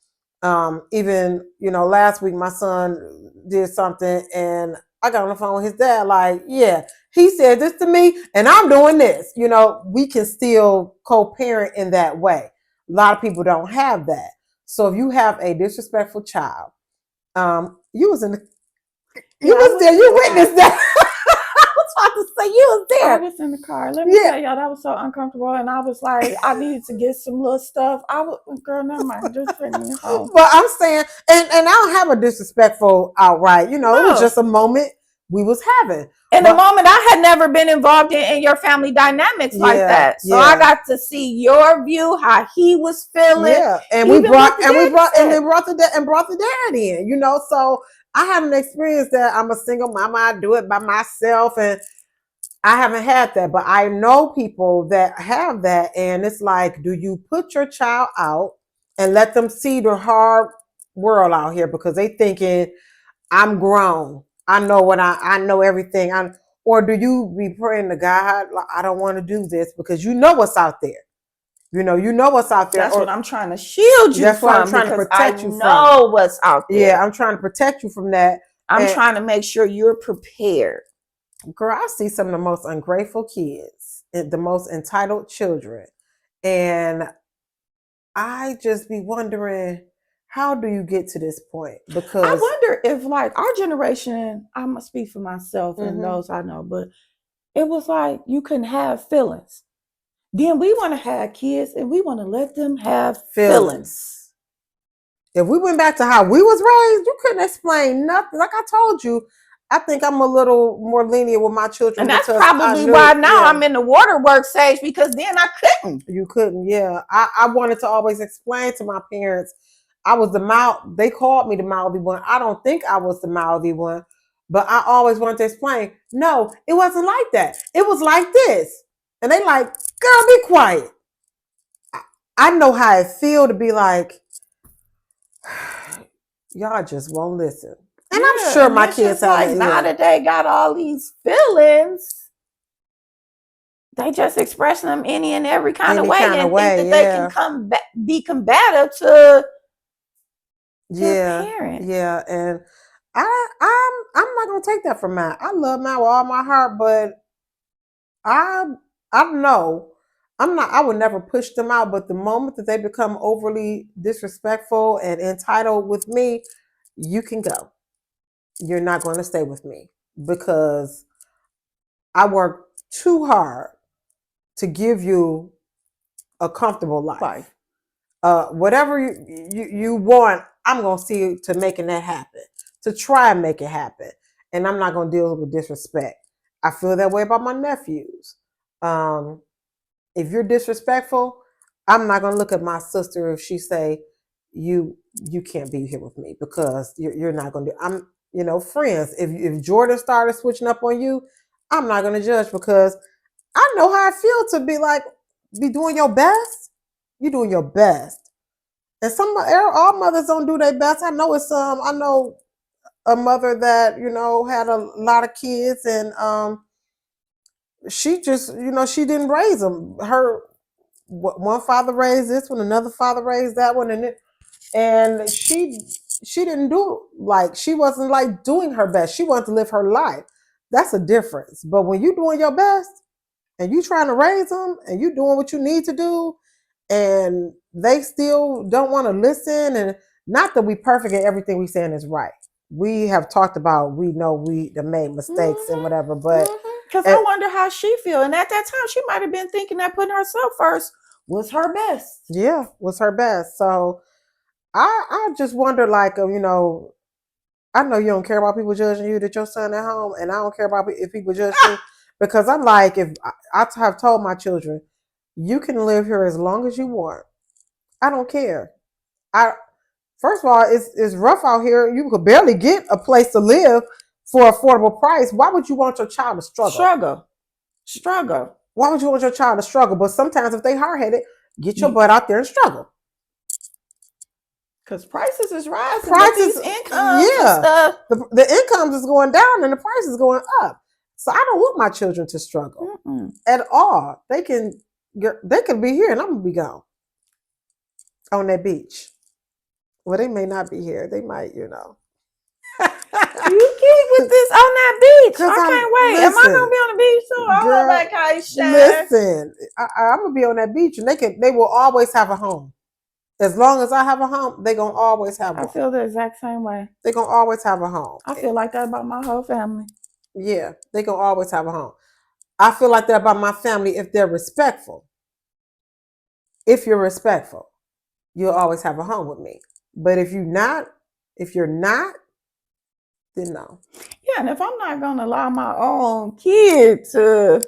Even, you know, last week my son did something and I got on the phone with his dad like, yeah, he said this to me and I'm doing this. You know, we can still co-parent in that way. A lot of people don't have that. So if you have a disrespectful child, you was in the, you was there, you witnessed that. I was to say you was I there. was in the car. Let me tell y'all, that was so uncomfortable. And I was like, I needed to get some little stuff. Girl, never mind. Just take me home. But I'm saying, and I don't have a disrespectful outright. You know, it was just a moment we was having. In the moment, I had never been involved in your family dynamics like that. So I got to see your view, how he was feeling. Yeah, and we brought the dad in. You know, so I haven't experienced that. I'm a single mama. I do it by myself, and I haven't had that. But I know people that have that, and it's like, do you put your child out and let them see the hard world out here because they thinking I'm grown. I know what I know everything. Or do you be praying to God? Like, I don't want to do this because you know what's out there. You know what's out there. That's what I'm trying to shield you from. I'm trying to protect you from. I know what's out there. Yeah, I'm trying to protect you from that. I'm trying to make sure you're prepared. Girl, I see some of the most ungrateful kids, the most entitled children, and I just be wondering, how do you get to this point? Because I wonder if, like, our generation, I must speak for myself and those I know, but it was like you couldn't have feelings. Then we want to have kids and we want to let them have feelings. If we went back to how we was raised, you couldn't explain nothing. Like I told you, I think I'm a little more lenient with my children. And that's probably why now I'm in the waterwork stage, because then I couldn't. You couldn't, yeah. I wanted to always explain to my parents, I was they called me the mouthy one. I don't think I was the mouthy one, but I always wanted to explain, no, it wasn't like that. It was like this. And they like, girl, be quiet. I know how it feel to be like, y'all just won't listen. And I'm sure my kids have like, now that they got all these feelings, they just express them any and every kind of way and think that they can be combative to their parents. Yeah, and I'm not gonna take that from Matt. I love Matt with all my heart, but I know I would never push them out. But the moment that they become overly disrespectful and entitled with me, you can go. You're not going to stay with me because I work too hard to give you a comfortable life. Whatever you want, I'm going to see to making that happen, to try and make it happen. And I'm not going to deal with disrespect. I feel that way about my nephews. If you're disrespectful, I'm not going to look at my sister if she say, you can't be here with me because you're not going to do. Friends. If Jordan started switching up on you, I'm not going to judge because I know how I feel to be doing your best. You're doing your best. And all mothers don't do their best. I know I know a mother that, had a lot of kids and she just, she didn't raise them. One father raised this one, another father raised that one, and she didn't do she wasn't doing her best. She wanted to live her life. That's a difference. But when you're doing your best and you trying to raise them and you doing what you need to do, and they still don't want to listen, and not that we perfect and everything we saying is right. We have talked about, we know we have made mistakes and whatever, but because I wonder how she feel. And at that time, she might have been thinking that putting herself first was her best. Yeah, was her best. So I just wonder, I know you don't care about people judging you that your son at home, and I don't care about if people judge you, because I'm like, if I have told my children, you can live here as long as you want. I don't care. First of all, it's rough out here. You could barely get a place to live for affordable price. Why would you want your child to struggle? Struggle. Why would you want your child to struggle? But sometimes if they hard-headed, get your butt out there and struggle. Because prices is rising. These incomes and stuff. The incomes is going down and the price is going up. So I don't want my children to struggle at all. They can be here and I'm gonna be gone on that beach. Well, they may not be here. They might, You keep with this on that beach. I can't wait. Am I gonna be on the beach too? I love Uakeisha. Listen, I'm gonna be on that beach, and they will always have a home. As long as I have a home, they're gonna always have one. I feel the exact same way. They're gonna always have a home. I feel like that about my whole family. Yeah, they're gonna always have a home. I feel like that about my family if they're respectful. If you're respectful, you'll always have a home with me. But if you're not, then no. Yeah, and if I'm not gonna allow my own kid to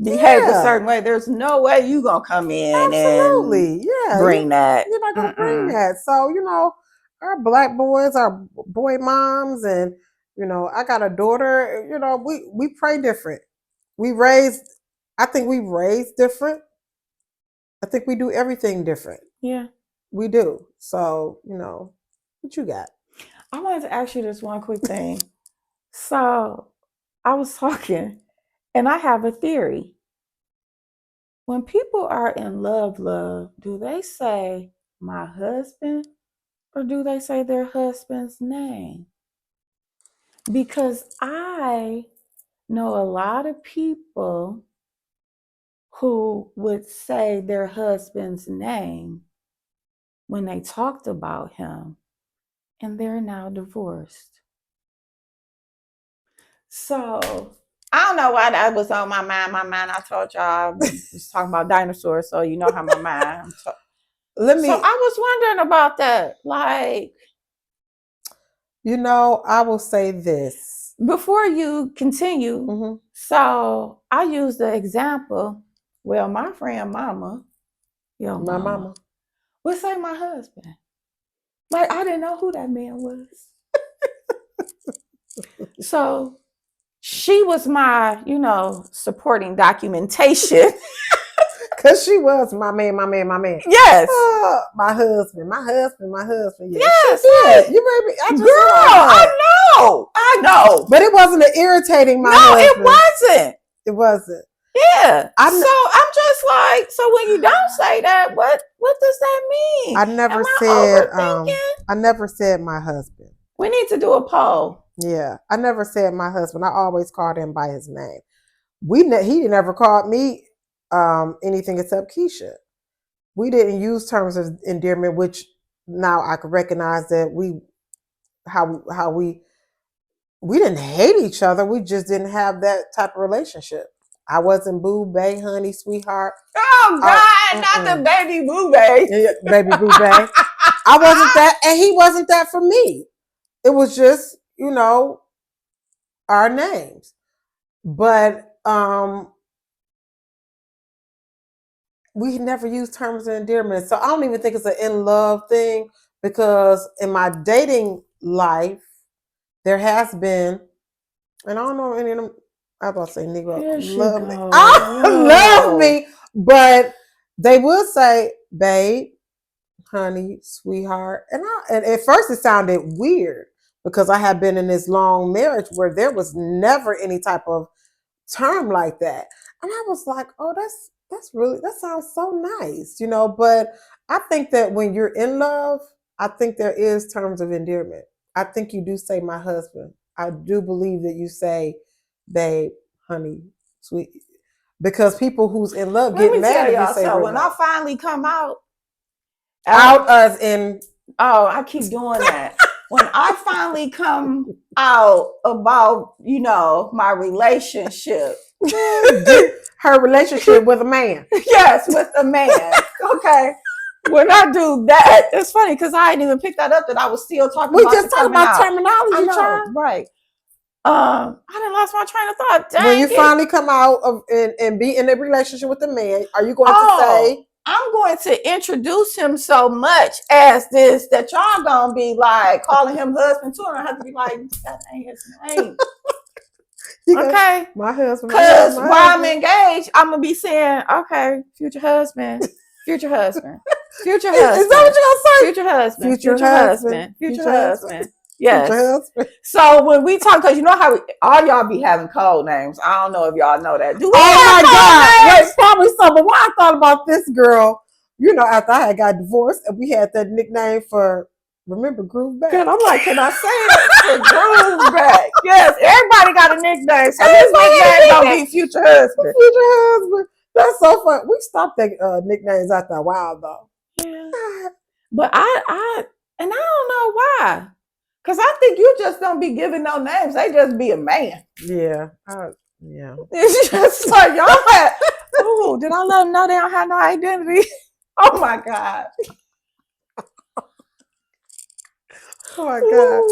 behave a certain way, there's no way you gonna come in Absolutely. and bring that. You're not gonna bring that. So, our black boys, our boy moms, and I got a daughter, we pray different. I think we raised different. I think we do everything different. Yeah. We do. So, what you got? I wanted to ask you this one quick thing. So I was talking, and I have a theory. When people are in love, do they say my husband or do they say their husband's name? Because I know a lot of people who would say their husband's name when they talked about him, and they're now divorced. So I don't know why that was on my mind. I told y'all I was talking about dinosaurs, so you know how my mind. So I was wondering about that. Like, I will say this before you continue. Mm-hmm. So I use the example. Well, my friend Mama, my mama, would say my husband. Like, I didn't know who that man was. So she was my, supporting documentation. Because she was my man. Yes. My husband. Yeah, yes. Yes. You made me. I know. But it wasn't an irritating husband. It wasn't. It wasn't. Yeah. So I'm just like, so when you don't say that, what does that mean? I never said my husband. We need to do a poll. Yeah. I never said my husband. I always called him by his name. He never called me anything except Keisha. We didn't use terms of endearment, which now I can recognize that we didn't hate each other. We just didn't have that type of relationship. I wasn't boo, bae, honey, sweetheart. Oh God, not the baby boo bae. Baby boo bae. I wasn't that, and he wasn't that for me. It was just, our names. But we never used terms of endearment. So I don't even think it's an in love thing, because in my dating life, there has been, and I don't know any of them, I was about to say Negro love me. Love me, but they will say, babe, honey, sweetheart. And at first it sounded weird because I had been in this long marriage where there was never any type of term like that. And I was like, oh, that sounds so nice, but I think that when you're in love, I think there is terms of endearment. I think you do say my husband. I do believe that you say, babe, honey, sweet, because people who's in love get mad if you say so when I finally come out as in, oh, I keep doing that. When I finally come out about, my relationship. Her relationship with a man. Yes, with a man. Okay. When I do that, it's funny because I didn't even pick that up, that I was still talking about. We just talked about terminology, I know, right. I didn't lost my train of thought. Dang, when you finally come out and be in a relationship with a man, are you going to say, I'm going to introduce him so much as this that y'all gonna be like calling him husband too, and I have to be like, that ain't his name. Okay, my husband. Because while I'm engaged, I'm gonna be saying, okay, future husband, future husband, future husband. Is that what you're gonna say? Future husband, future husband, future husband. Yes. Future husband. So when we talk, because you know how all y'all be having code names. I don't know if y'all know that. Do we oh have my God! names? Wait, probably so. But when I thought about this girl, after I had got divorced, and we had that nickname for. Remember Groove Back? And I'm like, can I say it? Groove Back. Yes, everybody got a nickname. So his nickname gonna be Future Husband. Future Husband. That's so fun. We stopped taking nicknames after a while, though. Yeah. But I don't know why. Because I think you just don't be giving no names. They just be a man. Yeah. Yeah. It's just like y'all had. Oh, did I let them know they don't have no identity? Oh my God. Oh my God.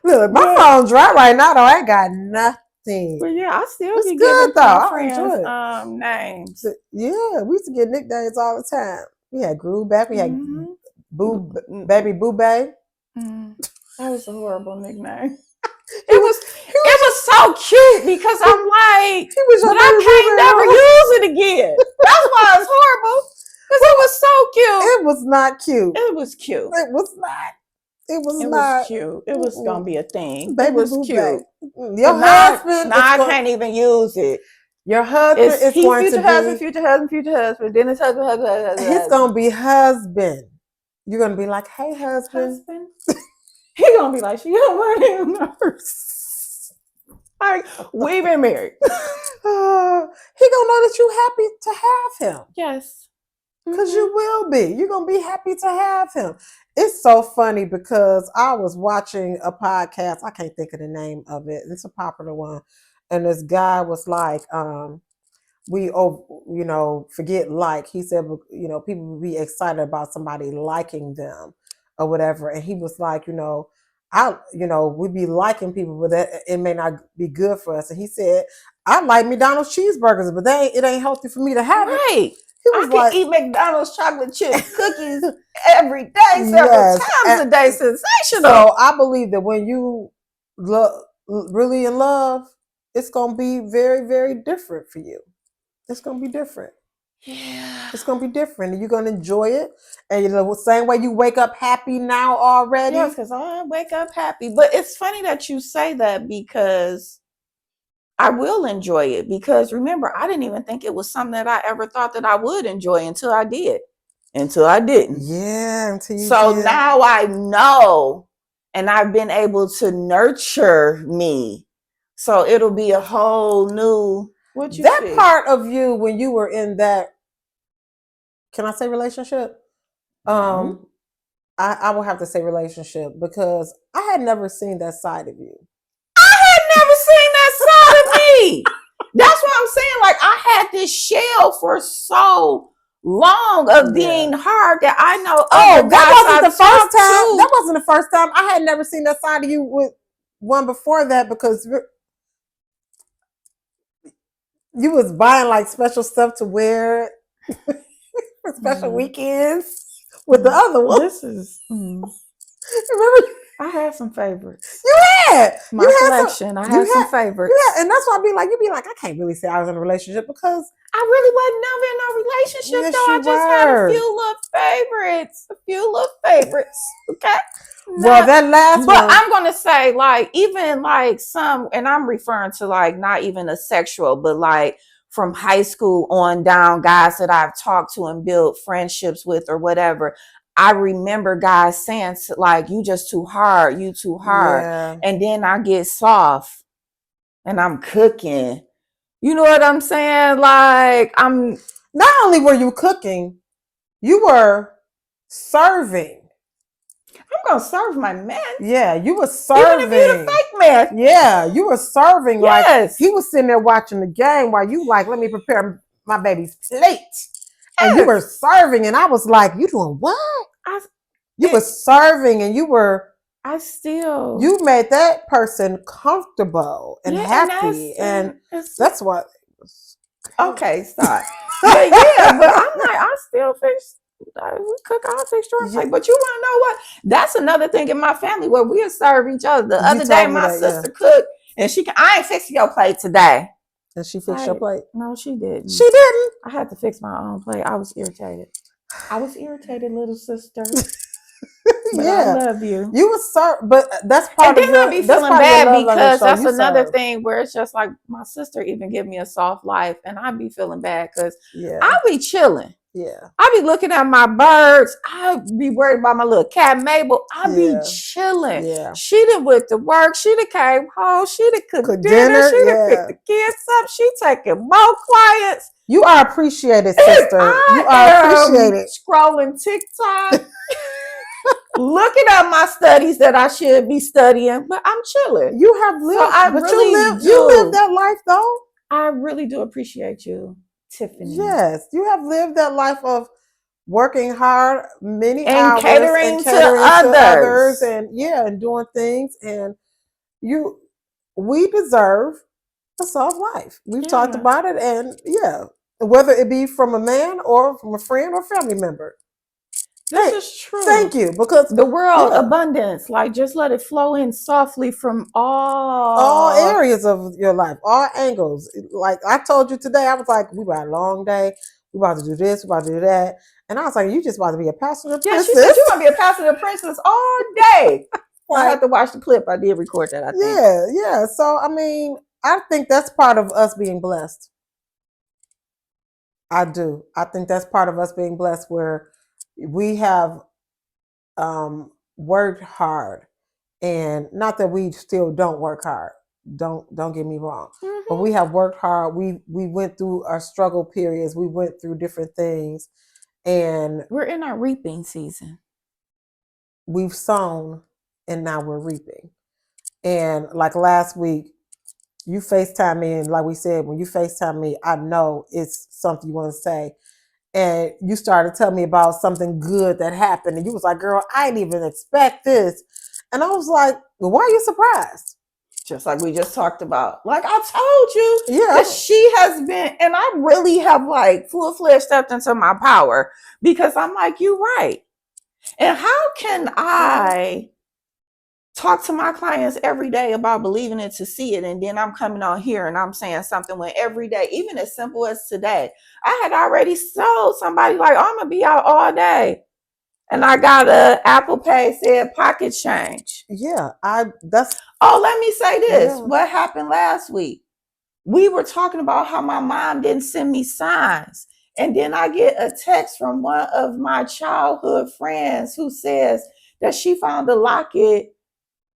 Look, my phone's dry right now though. I ain't got nothing. But yeah, I still It's be good giving though. my I friends enjoy it. names. Yeah, we used to get nicknames all the time. We had Groove back. We had Boo, Mm. Baby Boo Bay. That was a horrible nickname. He It was was so cute because I'm like, he was your but I baby can't Boo never Bay. use it again. That's why it's horrible. Because it was so cute. It was not cute. It was cute. It was not. It was It not. was cute. It was gonna be a thing. Baby It was Boo cute. Bay. Your But husband now I going, can't even use it. your husband It's is he going future to husband, be future husband. Then it's husband. he's gonna be husband. You're gonna be like, hey husband. He gonna be like, she don't want him nurse. Like, we've been married. He gonna know that you happy to have him. Yes. Because you will be. You're gonna be happy to have him. It's so funny because I was watching a podcast. I can't think of the name of it. It's a popular one. And this guy was like, forget like. He said, people would be excited about somebody liking them or whatever. And he was like, we'd be liking people, but that it may not be good for us. And he said, I like McDonald's cheeseburgers, but it ain't healthy for me to have it. Right. He was I can eat McDonald's chocolate chip cookies every day, several times a day. Sensational. So I believe that when you really in love, it's gonna be very, very different for you. It's gonna be different. Yeah. It's gonna be different, and you're gonna enjoy it. And the same way you wake up happy now already. Yes, because I wake up happy. But it's funny that you say that because I will enjoy it. Because remember, I didn't even think it was something that I ever thought that I would enjoy until I did. Until I didn't. Yeah, until you So did. now I know, and I've been able to nurture me. So it'll be a whole new part of you when you were in that. Can I say relationship? No. I will have to say relationship because I had never seen that side of you. I had never seen that side of me. That's what I'm saying. Like I had this shell for so long of being hard that I know. That wasn't the first time. That wasn't the first time. I had never seen that side of you with one before that because you was buying like special stuff to wear for special weekends with the other one. This is. Remember? I had some favorites. You had my collection. I had some favorites. Yeah, and that's why you'd be like, I can't really say I was in a relationship because I really wasn't never in a relationship. Yes, though. I just had a few little favorites. Okay. Well, that last but one. I'm gonna say, like, even like some, and I'm referring to like not even a sexual, but like from high school on down, guys that I've talked to and built friendships with or whatever. I remember guys saying like, you just too hard, you too hard. Yeah. And then I get soft and I'm cooking. You know what I'm saying? Like I'm not only were you cooking, you were serving. I'm gonna serve my man. Yeah, you were serving. Even if you're the fake man. Yeah, you were serving. Yes. Like he was sitting there watching the game while you like, let me prepare my baby's plate. And you were serving, and I was like, "You doing what?" You were serving, and you were. You made that person comfortable and happy, and that's what. Okay, stop. But yeah, but I'm like, I still fix. We cook. I'll fix your plate. But you want to know what? That's another thing in my family where we'll serve each other. The other day, my sister cooked, and I ain't fixing your plate today. And she fixed your plate? No, she didn't. She didn't? I had to fix my own plate. I was irritated. Little sister. But I love you. You were served, but that's part and of then I be feeling bad because that's another thing where it's just like my sister even give me a soft life, and I be feeling bad because I be chilling. Yeah, I be looking at my birds. I be worried about my little cat Mabel. I be chilling. Yeah. She done went to work. She done came home. She done cooked dinner. She done picked the kids up. She taking more clients. You are appreciated, sister. You are appreciated. Scrolling TikTok. Looking at my studies that I should be studying, but I'm chilling. You have lived, so you lived that life though. I really do appreciate you, Tiffany. Yes, you have lived that life of working hard, many And hours, and catering to catering to others, others. and and doing things. And you, we deserve a soft life. We've talked Yeah. about it, and whether it be from a man or from a friend or family member. This is true. Thank you, because The world, abundance, like just let it flow in softly from all areas of your life, all angles. Like I told you today, I was like, we got a long day. We about to do this, we about to do that. And I was like, you just about to be a passenger princess. Yeah, she said you're gonna be a passenger princess all day. Well, I have to watch the clip. I did record that, I think. Yeah. So I mean, I think that's part of us being blessed. I do. I think that's part of us being blessed, where we have worked hard, and not that we still don't work hard. Don't get me wrong, but we have worked hard. We went through our struggle periods. We went through different things, and we're in our reaping season. We've sown, and now we're reaping. And like last week, you FaceTime me, and like we said, when you FaceTime me, I know it's something you want to say. And you started telling me about something good that happened, and you was like, girl, I didn't even expect this. And I was like, well, why are you surprised? Just like we just talked about. Like I told you, that she has been, and I really have like full-fledged stepped into my power, because I'm like, you're right. And how can I talk to my clients every day about believing it to see it, and then I'm coming on here and I'm saying something when every day, even as simple as today, I had already told somebody like, oh, I'm gonna be out all day, and I got a Apple Pay said pocket change. Oh, let me say this. What happened last week? We were talking about how my mom didn't send me signs, and then I get a text from one of my childhood friends who says that she found a locket.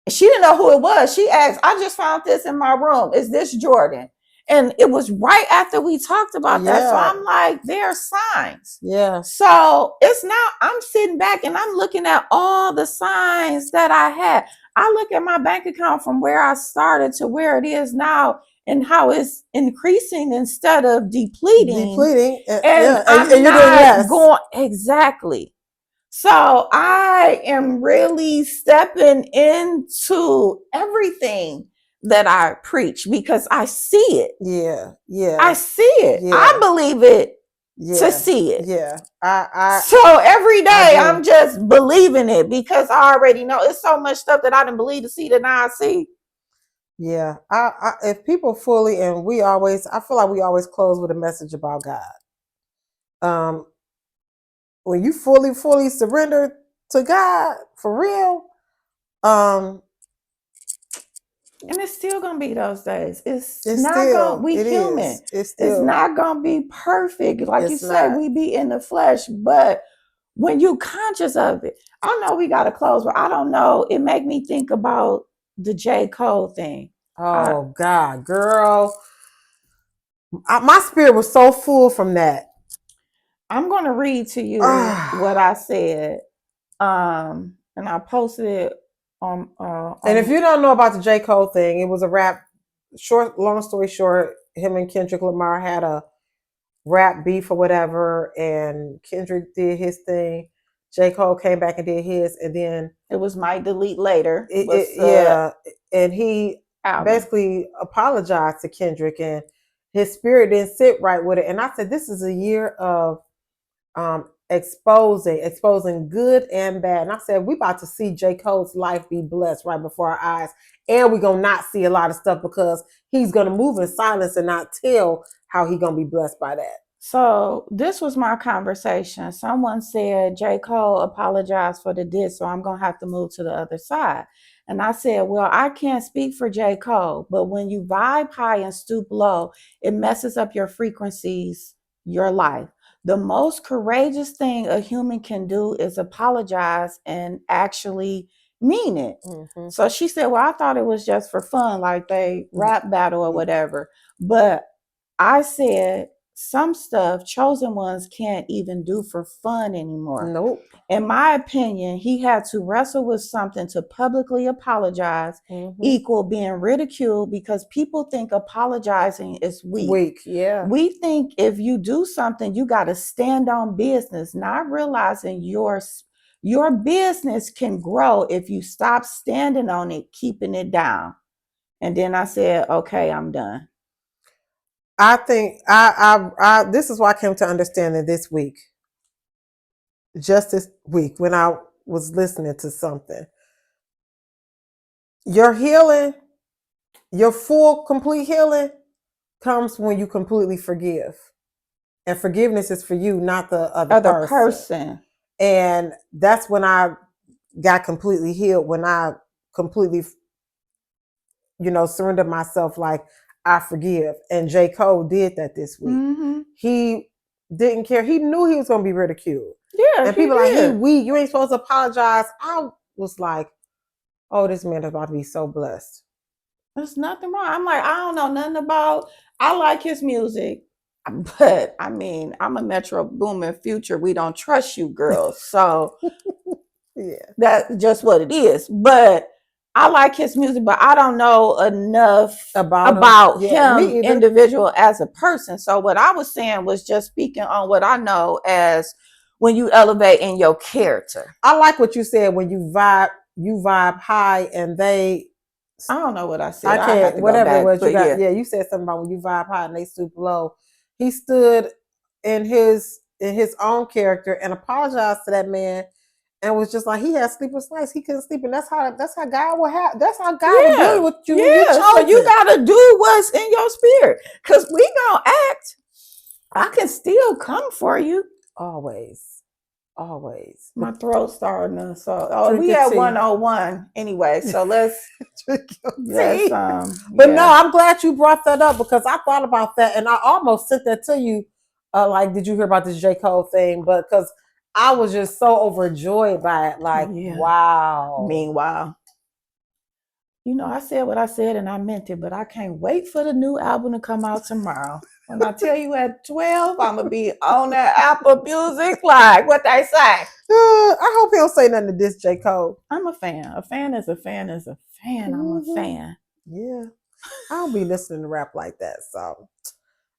She didn't know who it was. She asked, I just found this in my room. Is this Jordan? And it was right after we talked about that. So I'm like, there are signs. Yeah. So it's now, I'm sitting back and I'm looking at all the signs that I had. I look at my bank account from where I started to where it is now, and how it's increasing instead of depleting. And I'm not going, exactly. So I am really stepping into everything that I preach, because I see it. Yeah. I see it. Yeah. I believe it to see it. Yeah. So every day I'm just believing it, because I already know it's so much stuff that I didn't believe to see that now I see. Yeah. If people fully, and I feel like we always close with a message about God. When you fully surrender to God for real, and it's still gonna be those days. It's not gonna be human. It's not gonna be perfect. Like you said, we be in the flesh, but when you conscious of it, I know we gotta close, but I don't know. It make me think about the J. Cole thing. Oh God, girl. My spirit was so full from that. I'm gonna read to you what I said. And I posted it on and if you don't know about the J. Cole thing, it was a rap. Long story short, him and Kendrick Lamar had a rap beef or whatever, and Kendrick did his thing. J. Cole came back and did his, and then it was Might Delete Later. And he basically apologized to Kendrick, and his spirit didn't sit right with it. And I said, this is a year of exposing good and bad. And I said, we about to see J. Cole's life be blessed right before our eyes, and we're gonna not see a lot of stuff, because he's gonna move in silence and not tell how he gonna be blessed by that. So this was my conversation. Someone said J. Cole apologized for the diss, so I'm gonna have to move to the other side. And I said, well, I can't speak for J. Cole, but when you vibe high and stoop low, it messes up your frequencies, your life. The most courageous thing a human can do is apologize and actually mean it. Mm-hmm. So she said, well, I thought it was just for fun, like they rap battle or whatever. But I said, some stuff chosen ones can't even do for fun anymore. Nope. In my opinion, he had to wrestle with something to publicly apologize, equal being ridiculed, because people think apologizing is weak. Yeah. We think if you do something, you got to stand on business, not realizing your business can grow if you stop standing on it, keeping it down. And then I said, okay, I'm done. I think I this is why I came to understanding this week. Just this week when I was listening to something. Your healing, your full, complete healing comes when you completely forgive. And forgiveness is for you, not the other person. And that's when I got completely healed, when I completely, surrendered myself, like, I forgive. And J. Cole did that this week. He didn't care. He knew he was going to be ridiculed. Yeah, and people like, he weak. You ain't supposed to apologize. I was like, oh, this man is about to be so blessed. There's nothing wrong. I'm like, I don't know nothing about. I like his music, but I mean, I'm a Metro Boomin Future. We don't trust you, girls. So yeah, that's just what it is. But I like his music, but I don't know enough about him individual as a person. So what I was saying was just speaking on what I know as when you elevate in your character. I like what you said when you vibe high and they. I don't know what I said. I can't. Whatever it was, you got. Yeah, you said something about when you vibe high and they stoop low. He stood in his own character and apologized to that man. And was just like, he had sleepless nights. He couldn't sleep, and that's how God will have. That's how God will deal with you. Yeah, so you gotta do what's in your spirit, because we gonna act. I can still come for you. Always. My throat's starting to. We at 101 anyway. So let's. But no, I'm glad you brought that up, because I thought about that and I almost sent that to you. Like, did you hear about this J. Cole thing? But because I was just so overjoyed by it. Like, wow. Meanwhile, I said what I said and I meant it, but I can't wait for the new album to come out tomorrow. When I tell you at 12, I'm going to be on that Apple Music, like what they say. I hope he don't say nothing to this J. Cole. I'm a fan. A fan is a fan is a fan. I'm a fan. Yeah. I don't be listening to rap like that. So,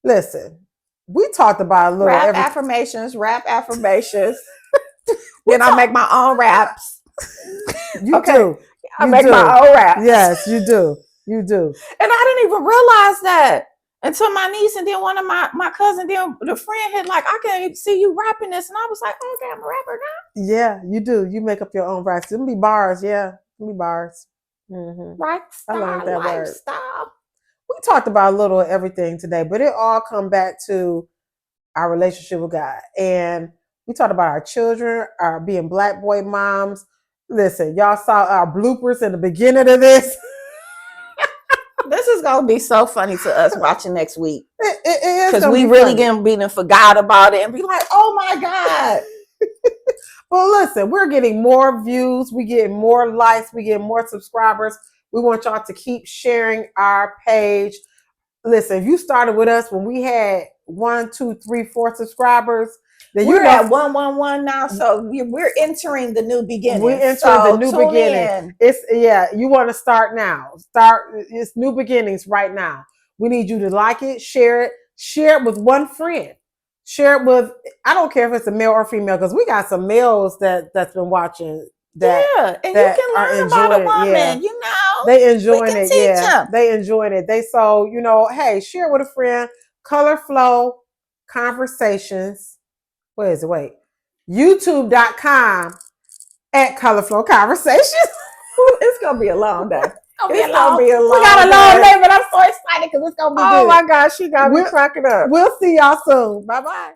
listen. We talked about a little rap affirmations. Then I make my own raps. You do. I make my own raps. Yes, you do. You do. And I didn't even realize that until my niece and then one of my cousin, then the friend had like, I can see you rapping this. And I was like, okay, I'm a rapper now. Yeah, you do. You make up your own raps. Them be bars. Yeah, them be bars. Right style, I learned that lifestyle. Word. We talked about a little of everything today, but it all come back to our relationship with God. And we talked about our children, our being Black boy moms. Listen, y'all saw our bloopers in the beginning of this. This is going to be so funny to us watching next week. It is. Because we really going to be forgot about it and be like, oh my God. Well, listen, we're getting more views. We get more likes. We get more subscribers. We want y'all to keep sharing our page. Listen, if you started with us when we had 1, 2, 3, 4 subscribers, then we're at 111 now, so we're entering the new beginning. We're entering the new beginning. You want to start now. It's new beginnings right now. We need you to like it, share it with one friend. Share it with, I don't care if it's a male or female, because we got some males that's been watching. And you can learn about a woman, They enjoying it, They enjoying it. Hey, share it with a friend. Kolorflow Conversations. Where is it? Wait. YouTube.com at Kolorflow Conversations. It's going to be a long day. We got a long day, but I'm so excited because it's going to be good. Oh my gosh, she got me cracking up. We'll see y'all soon. Bye-bye.